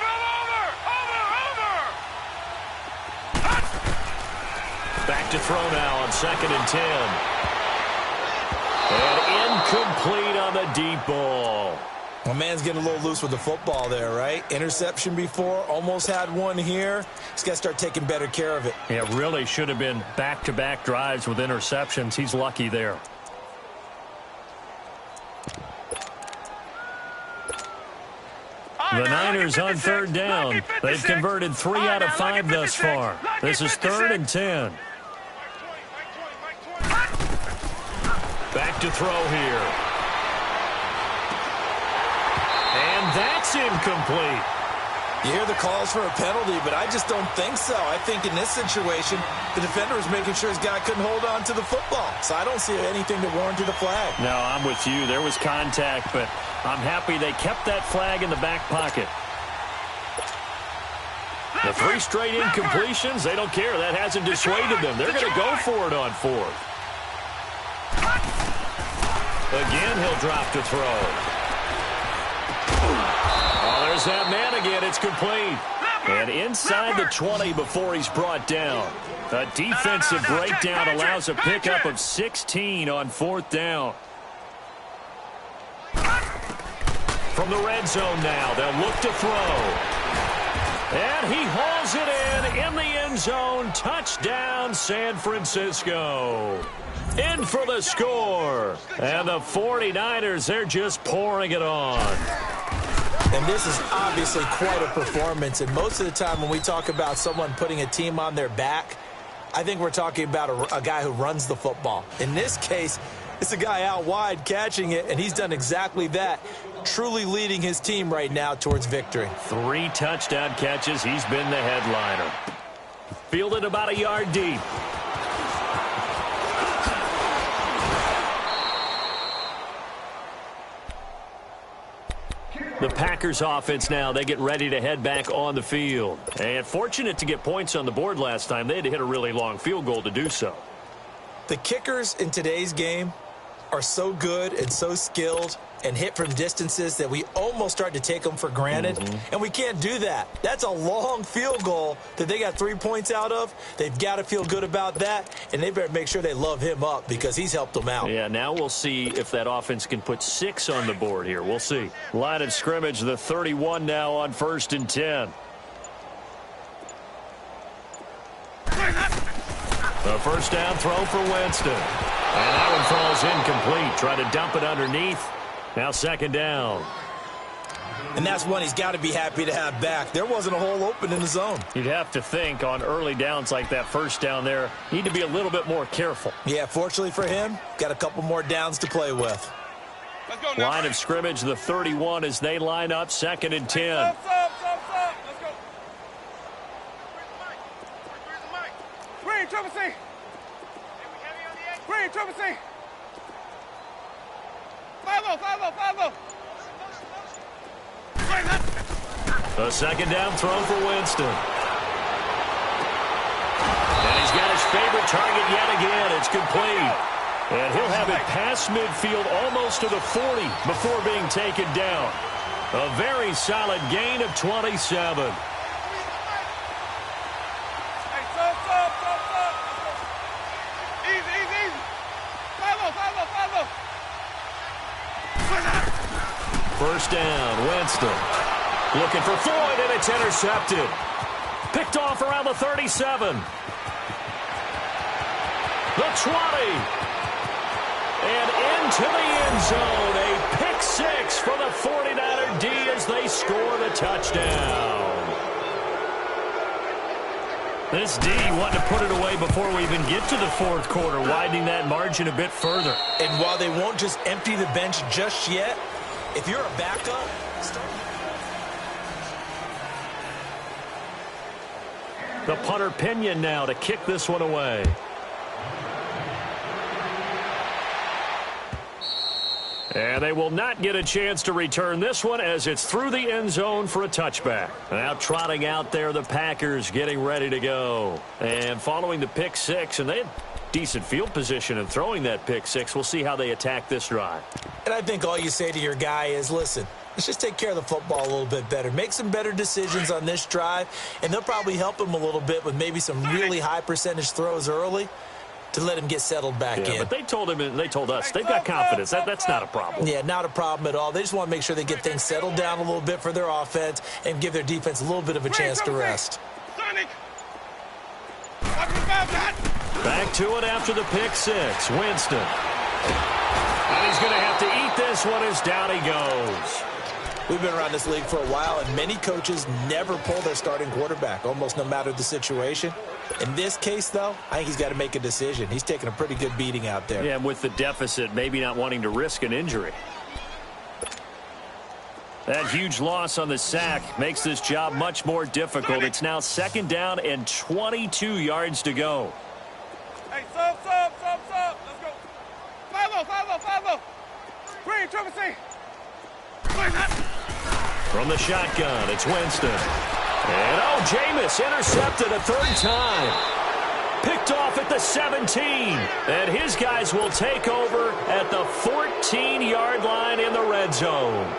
Back to throw now on 2nd and 10. And incomplete on the deep ball. My man's getting a little loose with the football there, right? Interception before, almost had one here. He's got to start taking better care of it. Yeah, really should have been back-to-back drives with interceptions. He's lucky there. The Niners on third down. They've converted 3 out of 5 thus far. This is 3rd and 10. Back to throw here. And that's incomplete. You hear the calls for a penalty, but I just don't think so. I think in this situation, the defender was making sure his guy couldn't hold on to the football. So I don't see anything that warranted a flag. No, I'm with you. There was contact, but I'm happy they kept that flag in the back pocket. The 3 straight incompletions, they don't care. That hasn't dissuaded them. They're going to go for it on 4th. Again, he'll drop to throw. Oh, there's that man again. It's complete. And inside the 20 before he's brought down. A defensive breakdown allows a pickup of 16 on 4th down. From the red zone now, they'll look to throw. And he hauls it in the end zone. Touchdown, San Francisco. In for the score. And the 49ers, they're just pouring it on. And this is obviously quite a performance. And most of the time when we talk about someone putting a team on their back, I think we're talking about a guy who runs the football. In this case, it's a guy out wide catching it, and he's done exactly that, truly leading his team right now towards victory. 3 touchdown catches. He's been the headliner. Fielded about a yard deep. The Packers offense now, they get ready to head back on the field. And fortunate to get points on the board last time. They had to hit a really long field goal to do so. The kickers in today's game are so good and so skilled and hit from distances that we almost start to take them for granted. And we can't do that. That's a long field goal that they got 3 points out of. They've got to feel good about that, and they better make sure they love him up because he's helped them out. Yeah, now we'll see if that offense can put 6 on the board here. We'll see. Line of scrimmage, the 31 now on 1st and 10. The first down throw for Winston. And that one falls incomplete. Try to dump it underneath. Now 2nd down. And that's one he's got to be happy to have back. There wasn't a hole open in the zone. You'd have to think on early downs like that first down there, need to be a little bit more careful. Yeah, fortunately for him, got a couple more downs to play with. Let's go now. Line of scrimmage, the 31 as they line up, 2nd and 10. Stop. Let's go. Where's the mic? Green, Triple C. Green, Triple C. 5-0. A 2nd down throw for Winston. And he's got his favorite target yet again. It's complete. And he'll have it past midfield almost to the 40 before being taken down. A very solid gain of 27. Hey, stop. Easy. 5-0. First down, Winston. Looking for Floyd, and it's intercepted. Picked off around the 37. The 20. And into the end zone. A pick six for the 49er D as they score the touchdown. This D wanting to put it away before we even get to the fourth quarter, widening that margin a bit further. And while they won't just empty the bench just yet, if you're a backup, The punter Pinion now to kick this one away. And they will not get a chance to return this one as it's through the end zone for a touchback. Now trotting out there, the Packers getting ready to go. And following the pick six, and they had decent field position in throwing that pick six. We'll see how they attack this drive. And I think all you say to your guy is, listen, let's just take care of the football a little bit better. Make some better decisions on this drive, and they'll probably help him a little bit with maybe some really high percentage throws early to let him get settled back in. But they told him and they told us they've got confidence. That's not a problem. Yeah, not a problem at all. They just want to make sure they get things settled down a little bit for their offense and give their defense a little bit of a chance to rest. Back to it after the pick six. Winston. And he's going to have to eat this one as down he goes. We've been around this league for a while, and many coaches never pull their starting quarterback, almost no matter the situation. In this case, though, I think he's got to make a decision. He's taking a pretty good beating out there. Yeah, and with the deficit, maybe not wanting to risk an injury. That huge loss on the sack makes this job much more difficult. It's now second down and 22 yards to go. Hey, sub. Let's go. 5-0. Green, triple C. From the shotgun, it's Winston. And, Jameis intercepted a third time. Picked off at the 17. And his guys will take over at the 14-yard line in the red zone.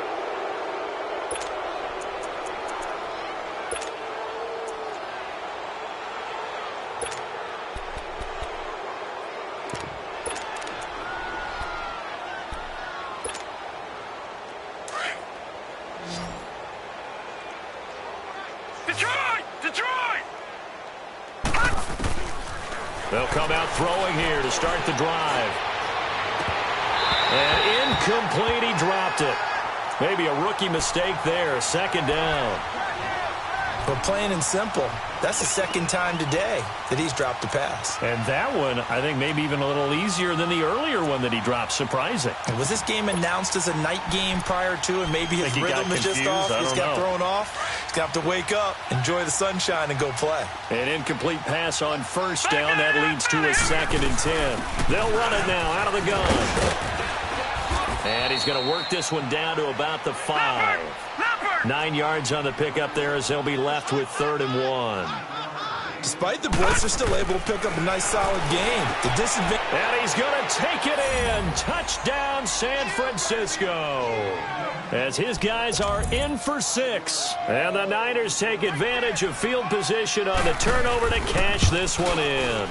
They'll come out throwing here to start the drive. And incomplete, he dropped it. Maybe a rookie mistake there, second down. But plain and simple, that's the second time today that he's dropped a pass. And that one, I think, maybe even a little easier than the earlier one that he dropped. Surprising. And was this game announced as a night game prior to, and maybe his rhythm is just off? He's got thrown off. He's going to have to wake up, enjoy the sunshine, and go play. An incomplete pass on first down. That leads to a 2nd and 10. They'll run it now out of the gun. And he's going to work this one down to about the 5. 9 yards on the pickup there as they'll be left with 3rd and 1. Despite the blitz, they're still able to pick up a nice solid game. The disadvantage. And he's going to take it in. Touchdown, San Francisco. As his guys are in for 6. And the Niners take advantage of field position on the turnover to cash this one in.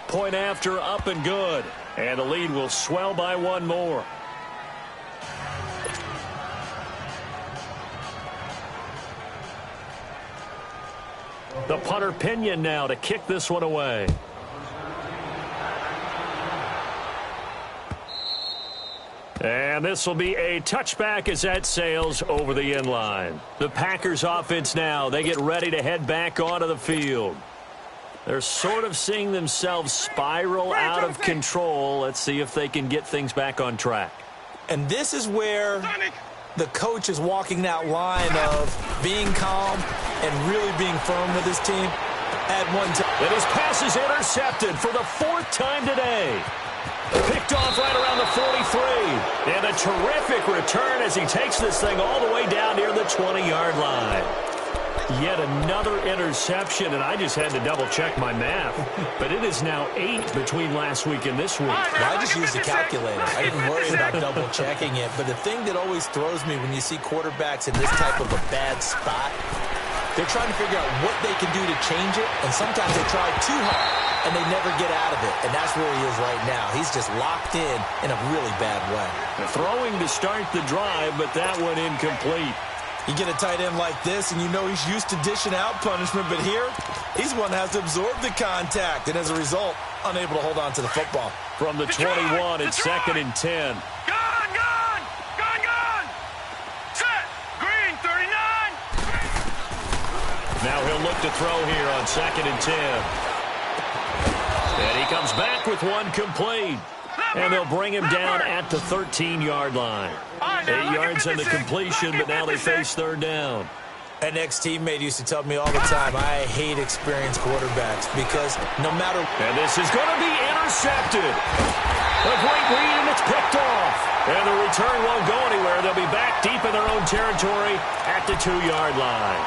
Point after, up and good. And the lead will swell by 1 more. The punter Pinion now to kick this one away. And this will be a touchback as that sails over the end line. The Packers offense now, they get ready to head back onto the field. They're sort of seeing themselves spiral out of control. Let's see if they can get things back on track. And this is where the coach is walking that line of being calm and really being firm with his team at one time. And his pass is intercepted for the 4th time today. Picked off right around the 43. And a terrific return as he takes this thing all the way down near the 20-yard line. Yet another interception, and I just had to double-check my math. But it is now 8 between last week and this week. Well, I just used a calculator. I didn't worry about double-checking it. But the thing that always throws me when you see quarterbacks in this type of a bad spot, they're trying to figure out what they can do to change it, and sometimes they try too hard, and they never get out of it. And that's where he is right now. He's just locked in a really bad way. Throwing to start the drive, but that one incomplete. You get a tight end like this, and you know he's used to dishing out punishment, but here, he's one that has to absorb the contact, and as a result, unable to hold on to the football. From the 21, it's 2nd and 10. Set. Green, 39. Now he'll look to throw here on 2nd and 10. And he comes back with one complete. And they'll bring him down at the 13-yard line. 8 yards on the completion, but now they face 3rd down. An ex-teammate used to tell me all the time, I hate experienced quarterbacks because no matter... And this is going to be intercepted. A great read, and it's picked off. And the return won't go anywhere. They'll be back deep in their own territory at the 2-yard line.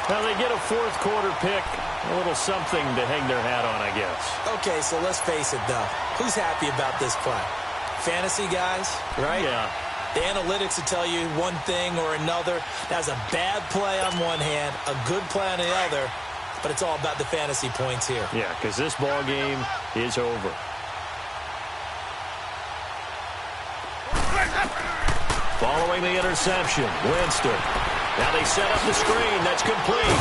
Now they get a 4th quarter pick. A little something to hang their hat on, I guess. Okay, so let's face it, though. Who's happy about this play? Fantasy guys, right? Yeah. The analytics will tell you one thing or another. That's a bad play on one hand, a good play on the other, but it's all about the fantasy points here. Yeah, because this ball game is over. Following the interception, Winston. Now they set up the screen. That's complete.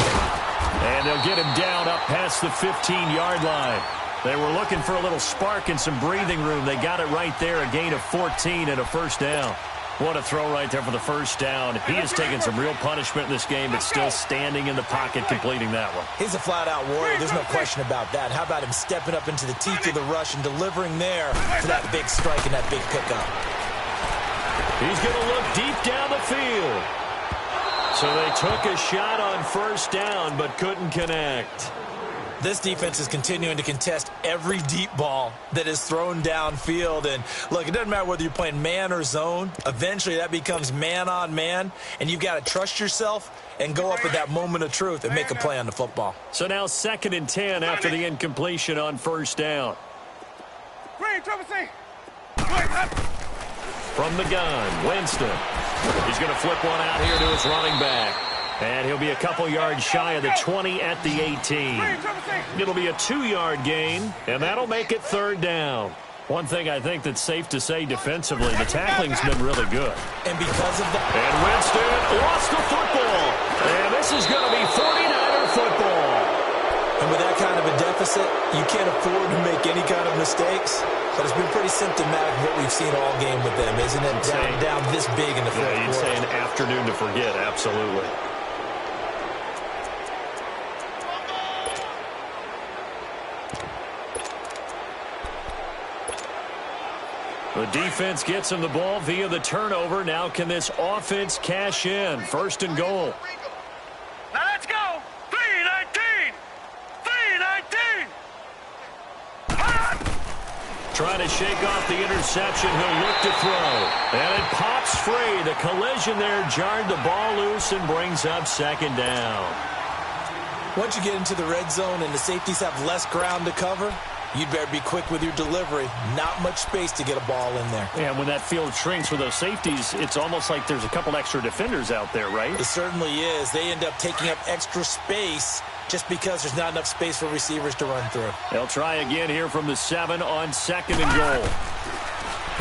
And they'll get him down up past the 15-yard line. They were looking for a little spark and some breathing room. They got it right there, a gain of 14 and a 1st down. What a throw right there for the 1st down. He has taken some real punishment in this game, but still standing in the pocket completing that one. He's a flat-out warrior. There's no question about that. How about him stepping up into the teeth of the rush and delivering there for that big strike and that big pickup? He's going to look deep down the field. So they took a shot on 1st down, but couldn't connect. This defense is continuing to contest every deep ball that is thrown downfield. And, look, it doesn't matter whether you're playing man or zone. Eventually, that becomes man-on-man, and you've got to trust yourself and go up at that moment of truth and make a play on the football. So now 2nd and 10 after the incompletion on 1st down. From the gun, Winston. He's going to flip one out here to his running back. And he'll be a couple yards shy of the 20 at the 18. It'll be a 2-yard gain, and that'll make it 3rd down. One thing I think that's safe to say defensively, the tackling's been really good. And because of that... And Winston lost the football. And this is going to be 49er football. And with that kind of a deficit, you can't afford to make any kind of mistakes. But it's been pretty symptomatic of what we've seen all game with them, isn't it? Down this big in the 4th quarter. You'd say an afternoon to forget, absolutely. The defense gets him the ball via the turnover. Now can this offense cash in? 1st and goal. Now let's go. 3-19. 3-19. Trying to shake off the interception. He'll look to throw. And it pops free. The collision there jarred the ball loose and brings up 2nd down. Once you get into the red zone and the safeties have less ground to cover, you'd better be quick with your delivery. Not much space to get a ball in there. Yeah, when that field shrinks with those safeties, it's almost like there's a couple extra defenders out there, right? It certainly is. They end up taking up extra space just because there's not enough space for receivers to run through. They'll try again here from the 7 on 2nd and goal.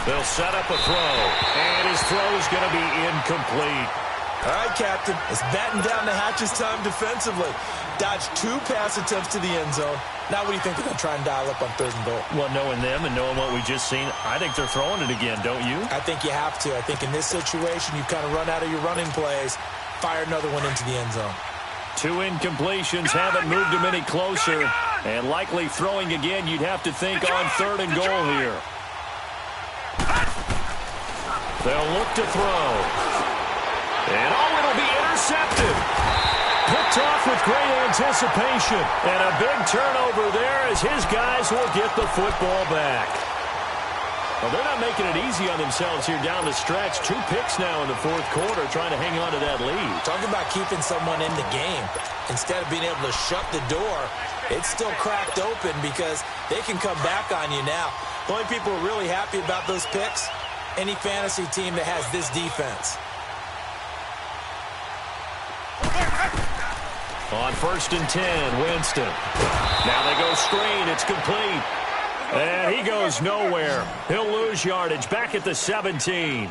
They'll set up a throw, and his throw is going to be incomplete. All right, Captain. It's batten down the hatches time defensively. Dodged 2 pass attempts to the end zone. Now what do you think they're going to try and dial up on 3rd and goal? Well, knowing them and knowing what we just seen, I think they're throwing it again, don't you? I think you have to. I think in this situation, you kind of run out of your running plays, fire another one into the end zone. 2 incompletions haven't moved him any closer. And likely throwing again, you'd have to think on 3rd and goal here. They'll look to throw. And it'll be intercepted. Picked off with great anticipation. And a big turnover there as his guys will get the football back. Well, they're not making it easy on themselves here down the stretch. 2 picks now in the 4th quarter trying to hang on to that lead. Talk about keeping someone in the game. Instead of being able to shut the door, it's still cracked open because they can come back on you now. The only people who are really happy about those picks, any fantasy team that has this defense. On 1st and 10, Winston. Now they go screen. It's complete. And he goes nowhere. He'll lose yardage back at the 17.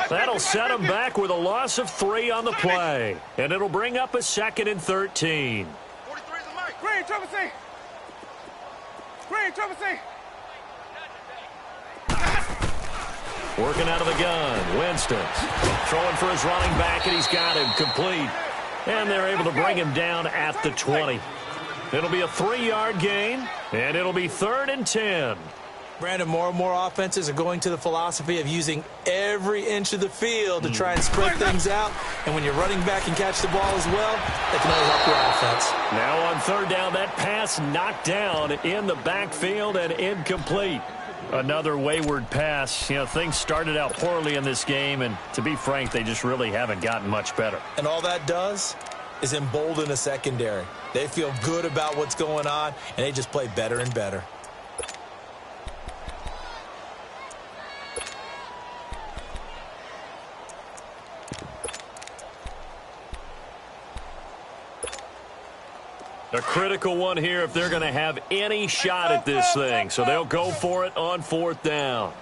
That'll set him back with a loss of 3 on the play. And it'll bring up a 2nd and 13. 43 is the mic. Green, trouble C. Green, trouble C. Working out of the gun. Winston throwing for his running back, and he's got him complete. And they're able to bring him down at the 20. It'll be a 3-yard gain, and it'll be 3rd and 10. Brandon, more and more offenses are going to the philosophy of using every inch of the field to try and spread things out. And when you're running back and catch the ball as well, that can only help your offense. Now on 3rd down, that pass knocked down in the backfield and incomplete. Another wayward pass. You know, things started out poorly in this game, and to be frank, they just really haven't gotten much better. And all that does is embolden a secondary. They feel good about what's going on, and they just play better and better. A critical one here if they're going to have any shot at this thing. So they'll go for it on 4th down.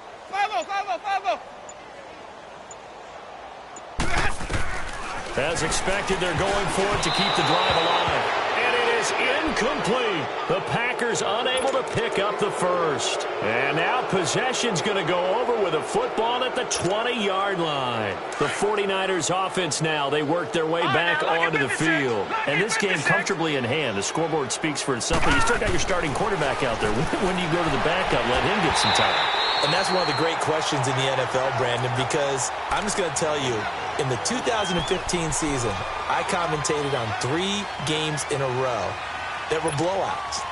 As expected, they're going for it to keep the drive alive. And it is incomplete. The Packers unable to pick up the first. And now possession's going to go over with a football at the 20-yard line. The 49ers offense now, they work their way back onto the field. And this game comfortably in hand. The scoreboard speaks for itself. But you still got your starting quarterback out there. When do you go to the backup, let him get some time? And that's one of the great questions in the NFL, Brandon, because I'm just going to tell you, in the 2015 season, I commentated on 3 games in a row that were blowouts.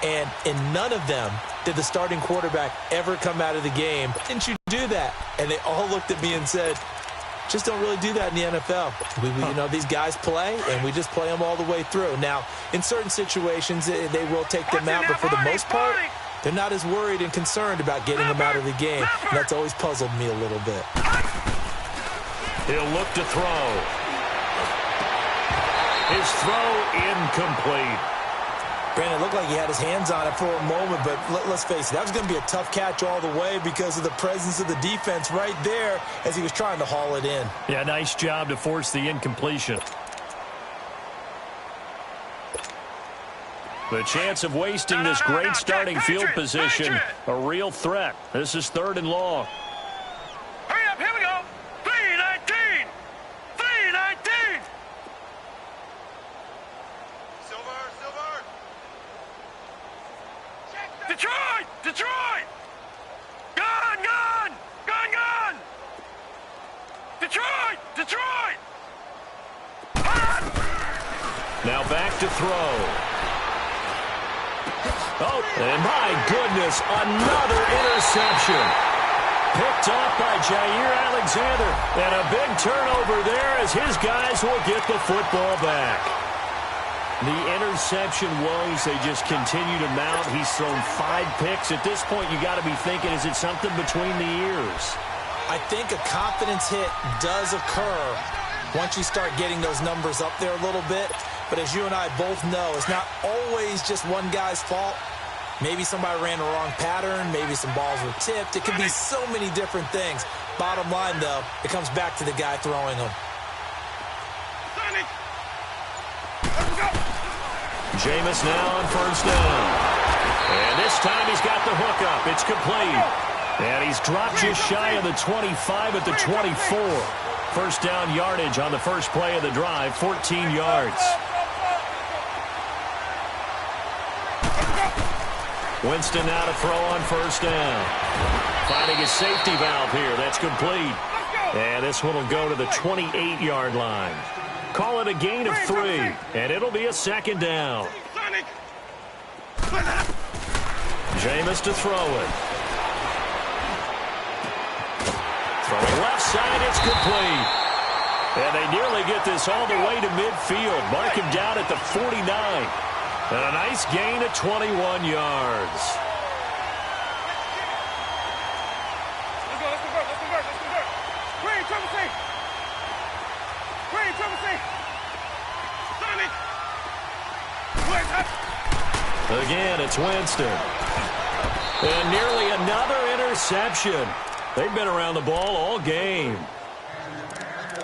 And in none of them did the starting quarterback ever come out of the game. Didn't you do that? And they all looked at me and said, just don't really do that in the NFL. You know, these guys play, and we just play them all the way through. Now, in certain situations, they will take them out, but for the most part, they're not as worried and concerned about getting them out of the game. And that's always puzzled me a little bit. He'll look to throw. His throw incomplete. Brandon, it looked like he had his hands on it for a moment, but let's face it, that was going to be a tough catch all the way because of the presence of the defense right there as he was trying to haul it in. Yeah, nice job to force the incompletion. The chance of wasting this great starting field position, a real threat. This is 3rd and long. Hurry up, here we go. 3-19. 3-19. Silver. Detroit. Gun. Detroit. Now back to throw. Oh, and my goodness, another interception. Picked up by Jair Alexander. And a big turnover there as his guys will get the football back. The interception woes, they just continue to mount. He's thrown 5 picks. At this point, you got to be thinking, is it something between the ears? I think a confidence hit does occur once you start getting those numbers up there a little bit. But as you and I both know, it's not always just one guy's fault. Maybe somebody ran the wrong pattern. Maybe some balls were tipped. It could be so many different things. Bottom line, though, it comes back to the guy throwing them. Jameis now on 1st down. And this time he's got the hookup. It's complete. And he's dropped just shy of the 25 at the 24. 1st down yardage on the first play of the drive, 14 yards. Winston now to throw on 1st down. Finding his safety valve here. That's complete. And this one will go to the 28-yard line. Call it a gain of 3, and it'll be a 2nd down. Jameis to throw it. Throwing left side, it's complete. And they nearly get this all the way to midfield. Mark him down at the 49. And a nice gain of 21 yards. Let's convert. Green, trouble C. Sonic. Again, it's Winston. And nearly another interception. They've been around the ball all game.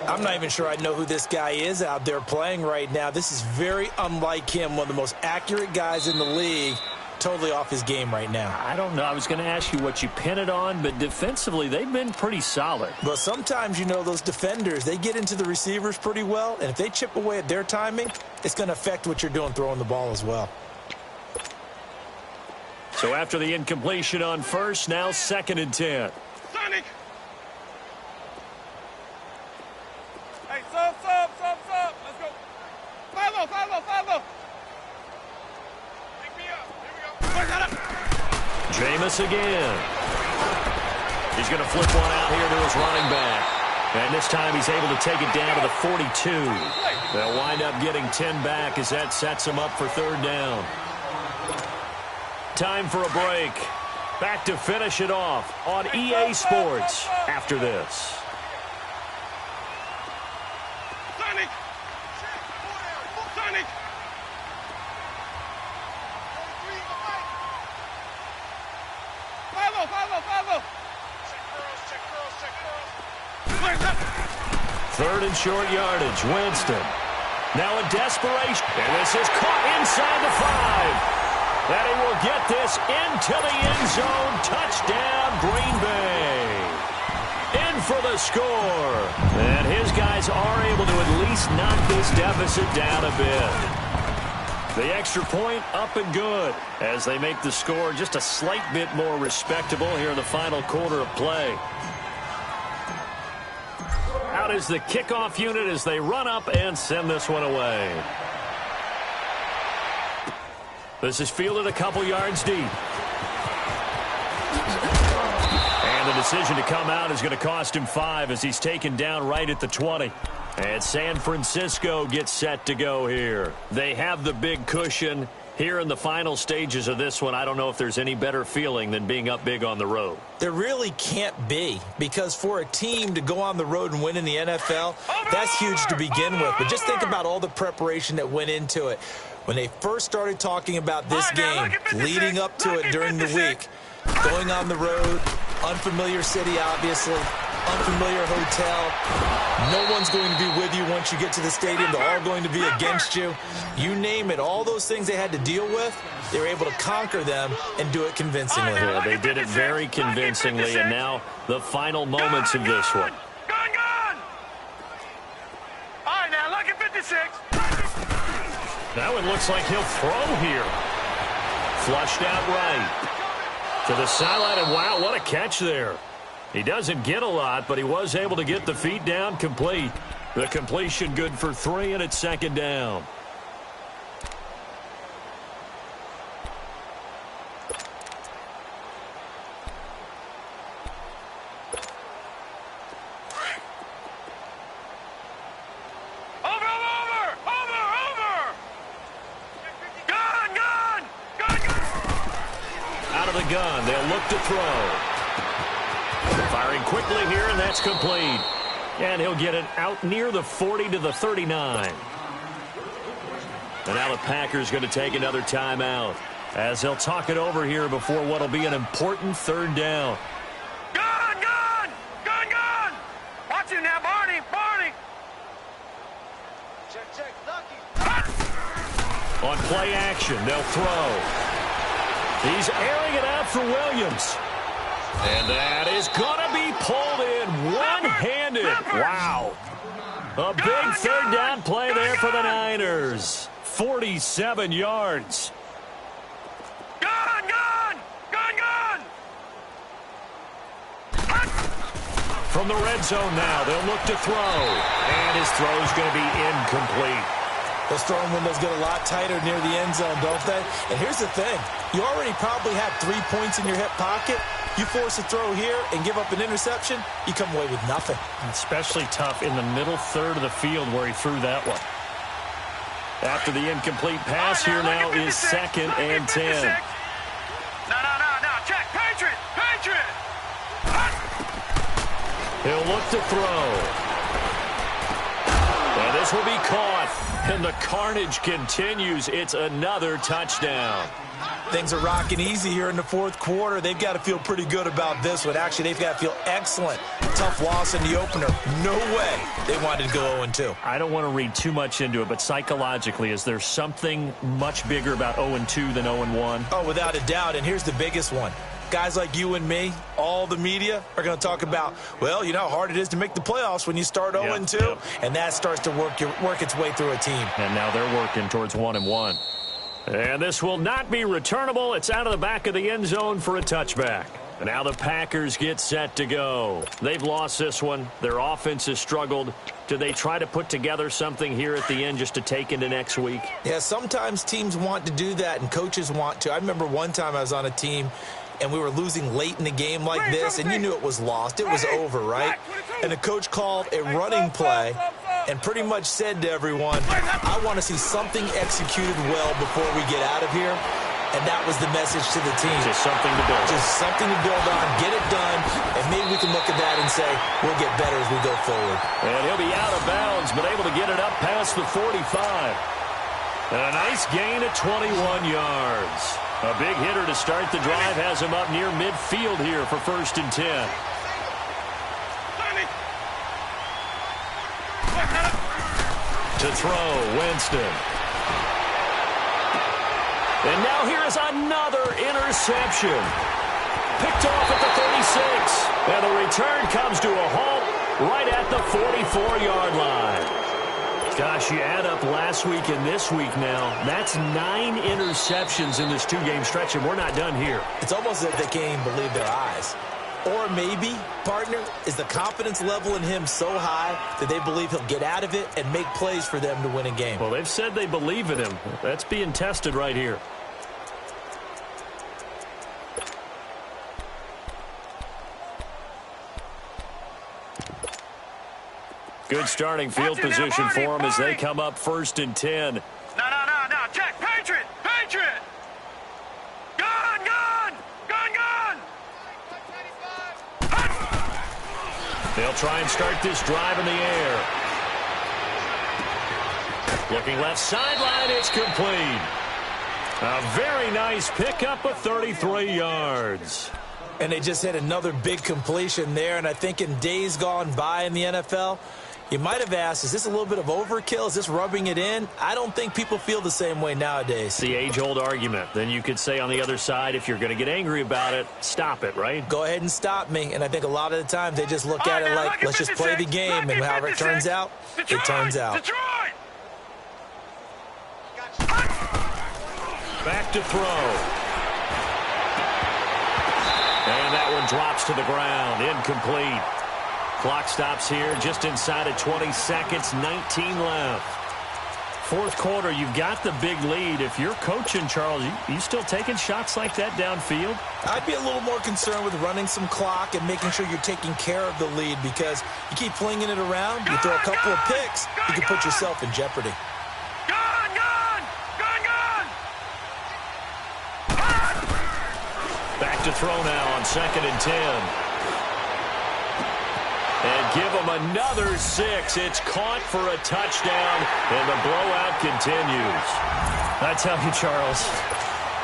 I'm not even sure I know who this guy is out there playing right now. This is very unlike him, one of the most accurate guys in the league. Totally off his game right now. I don't know. I was going to ask you what you pin it on, but defensively, they've been pretty solid. Well, sometimes, you know, those defenders, they get into the receivers pretty well, and if they chip away at their timing, it's going to affect what you're doing throwing the ball as well. So after the incompletion on first, now 2nd and 10. Sonic! Hey, sub. Let's go. Follow. Pick me up. Here we go. Jameis again. He's going to flip one out here to his running back. And this time he's able to take it down to the 42. They'll wind up getting 10 back as that sets him up for 3rd down. Time for a break. Back to finish it off on EA Sports after this. Sonic! Follow! Check 3rd and short yardage. Winston. Now in desperation. And this is caught inside the 5. And he will get this into the end zone. Touchdown, Green Bay. In for the score. And his guys are able to at least knock this deficit down a bit. The extra point up and good as they make the score just a slight bit more respectable here in the final quarter of play. Out is the kickoff unit as they run up and send this one away. This is fielded a couple yards deep. And the decision to come out is going to cost him 5 as he's taken down right at the 20. And San Francisco gets set to go here. They have the big cushion. Here in the final stages of this one, I don't know if there's any better feeling than being up big on the road. There really can't be, because for a team to go on the road and win in the NFL, that's huge to begin with. But just think about all the preparation that went into it. When they first started talking about this game, leading up to it during the week, going on the road, unfamiliar city, obviously, unfamiliar hotel. No one's going to be with you once you get to the stadium. They're all going to be against you. You name it, all those things they had to deal with, they were able to conquer them and do it convincingly. Yeah, they did it very convincingly, and now the final moments of this one. Gone! All right, now look at 56. Now it looks like he'll throw here. Flushed out right. To the sideline, and wow, what a catch there. He doesn't get a lot, but he was able to get the feet down complete. The completion good for 3, and it's 2nd down. Out of the gun, they'll look to throw. Firing quickly here, and that's complete. And he'll get it out near the 40 to the 39. And now the Packers going to take another timeout as they'll talk it over here before what will be an important 3rd down. Gone! Watch him now, Barney! Check, Lucky. On play action, they'll throw. He's airing it out for Williams. And that is going to be pulled in one-handed. Wow. A big 3rd down play there for the Niners. 47 yards. Gone! From the red zone now, they'll look to throw. And his throw is going to be incomplete. Those throwing windows get a lot tighter near the end zone, don't they? And here's the thing. You already probably have 3 points in your hip pocket. You force a throw here and give up an interception, you come away with nothing. Especially tough in the middle 3rd of the field where he threw that one. After the incomplete pass, here now is 2nd and 10. No. Check. Patriot. He'll look to throw. And this will be caught. And the carnage continues. It's another touchdown. Things are rocking easy here in the fourth quarter. They've got to feel pretty good about this one. Actually, they've got to feel excellent. Tough loss in the opener. No way they wanted to go 0-2. I don't want to read too much into it, but psychologically, is there something much bigger about 0-2 than 0-1? Oh, without a doubt, and here's the biggest one. Guys like you and me, all the media, are going to talk about, well, you know how hard it is to make the playoffs when you start 0-2, yep. And that starts to work its way through a team. And now they're working towards 1-1. And this will not be returnable. It's out of the back of the end zone for a touchback. And now the Packers get set to go. They've lost this one. Their offense has struggled. Do they try to put together something here at the end just to take into next week? Yeah, sometimes teams want to do that and coaches want to. I remember one time I was on a team and we were losing late in the game like this, and you knew it was lost. It was over, right? And the coach called a running play and pretty much said to everyone, I want to see something executed well before we get out of here. And that was the message to the team. Just something to build. Just something to build on, get it done, and maybe we can look at that and say, we'll get better as we go forward. And he'll be out of bounds, but able to get it up past the 45. And a nice gain at 21 yards. A big hitter to start the drive has him up near midfield here for 1st and 10. To throw, Winston. And now here is another interception. Picked off at the 36. And the return comes to a halt right at the 44-yard line. Gosh, you add up last week and this week now. That's 9 interceptions in this 2-game stretch, and we're not done here. It's almost as if they can't even believe their eyes. Or maybe, partner, is the confidence level in him so high that they believe he'll get out of it and make plays for them to win a game. Well, they've said they believe in him. That's being tested right here. Good starting field position for them as they come up 1st and 10. No. Check. Patriot. Gun. They'll try and start this drive in the air. Looking left sideline, it's complete. A very nice pickup of 33 yards. And they just had another big completion there, and I think in days gone by in the NFL, you might have asked, is this a little bit of overkill? Is this rubbing it in? I don't think people feel the same way nowadays. The age-old argument. Then you could say on the other side, if you're going to get angry about it, stop it, right? Go ahead and stop me. And I think a lot of the times they just look at it like, let's just play the game, and however it turns out, it turns out. Back to throw. And that one drops to the ground. Incomplete. Clock stops here just inside of 20 seconds, 19 left. Fourth quarter, you've got the big lead. If you're coaching, Charles, you still taking shots like that downfield? I'd be a little more concerned with running some clock and making sure you're taking care of the lead, because you keep flinging it around, you throw a couple of picks, you can put yourself in jeopardy. Back to throw now on 2nd and 10. And give them another 6. It's caught for a touchdown, and the blowout continues. I tell you, Charles,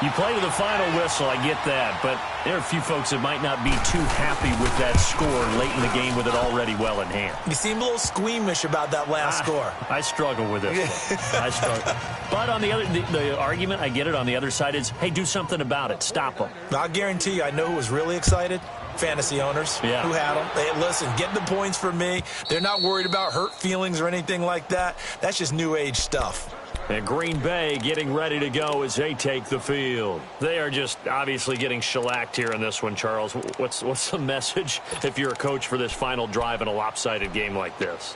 you play to the final whistle, I get that, but there are a few folks that might not be too happy with that score late in the game with it already well in hand. You seem a little squeamish about that last score. I struggle with it. I struggle. But on the other, the argument, I get it, on the other side is, hey, do something about it. Stop them. I'll guarantee you, I know who was really excited. Fantasy owners who had them. Hey, listen, get the points for me. They're not worried about hurt feelings or anything like that. That's just new age stuff. And Green Bay getting ready to go as they take the field. They are just obviously getting shellacked here in this one, Charles. What's the message if you're a coach for this final drive in a lopsided game like this?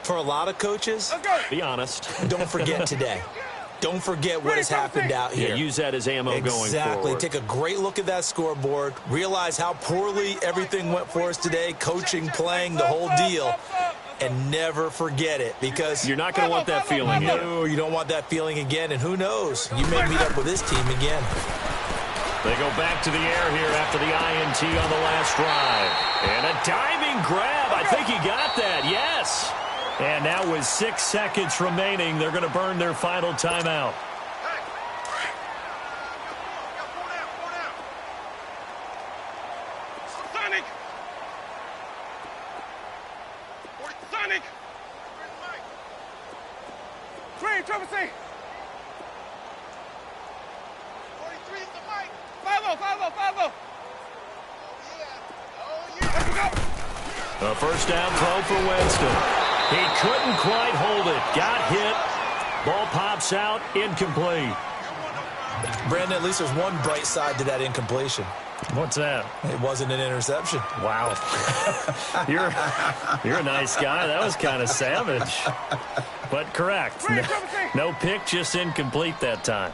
For a lot of coaches, be honest. Don't forget today. Don't forget what has happened out here. Yeah, use that as ammo going forward. Exactly. Take a great look at that scoreboard. Realize how poorly everything went for us today. Coaching, playing, the whole deal. And never forget it, because you're not going to want that feeling again. No, you don't want that feeling again. And who knows? You may meet up with this team again. They go back to the air here after the INT on the last drive. And a diving grab. I think he got that. Yes. And now with 6 seconds remaining, they're going to burn their final timeout. Sonic. Sonic. Green, Trevor C. 43 is the mic. 5-0. Oh, yeah. Let's go. A first down throw for Winston. He couldn't quite hold it. Got hit. Ball pops out. Incomplete. Brandon, at least there's one bright side to that incompletion. What's that? It wasn't an interception. Wow. You're a nice guy. That was kind of savage. But correct. No pick, just incomplete that time.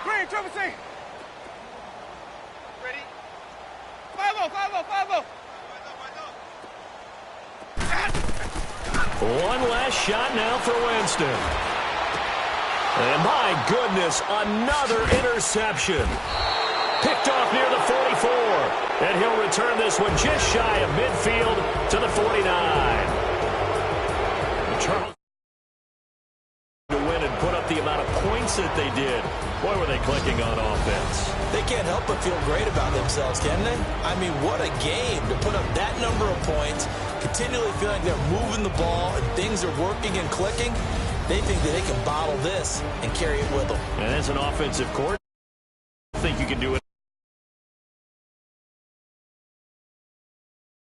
Green, Trevor C. Ready? 5-0. One last shot now for Winston. And my goodness, another interception. Picked off near the 44. And he'll return this one just shy of midfield to the 49. Charles to win and put up the amount of points that they did. Boy, were they clicking on offense. They can't help but feel great about themselves, can they? I mean, what a game to put up that number of points, continually feeling they're moving the ball and things are working and clicking. They think that they can bottle this and carry it with them. And as an offensive coordinator,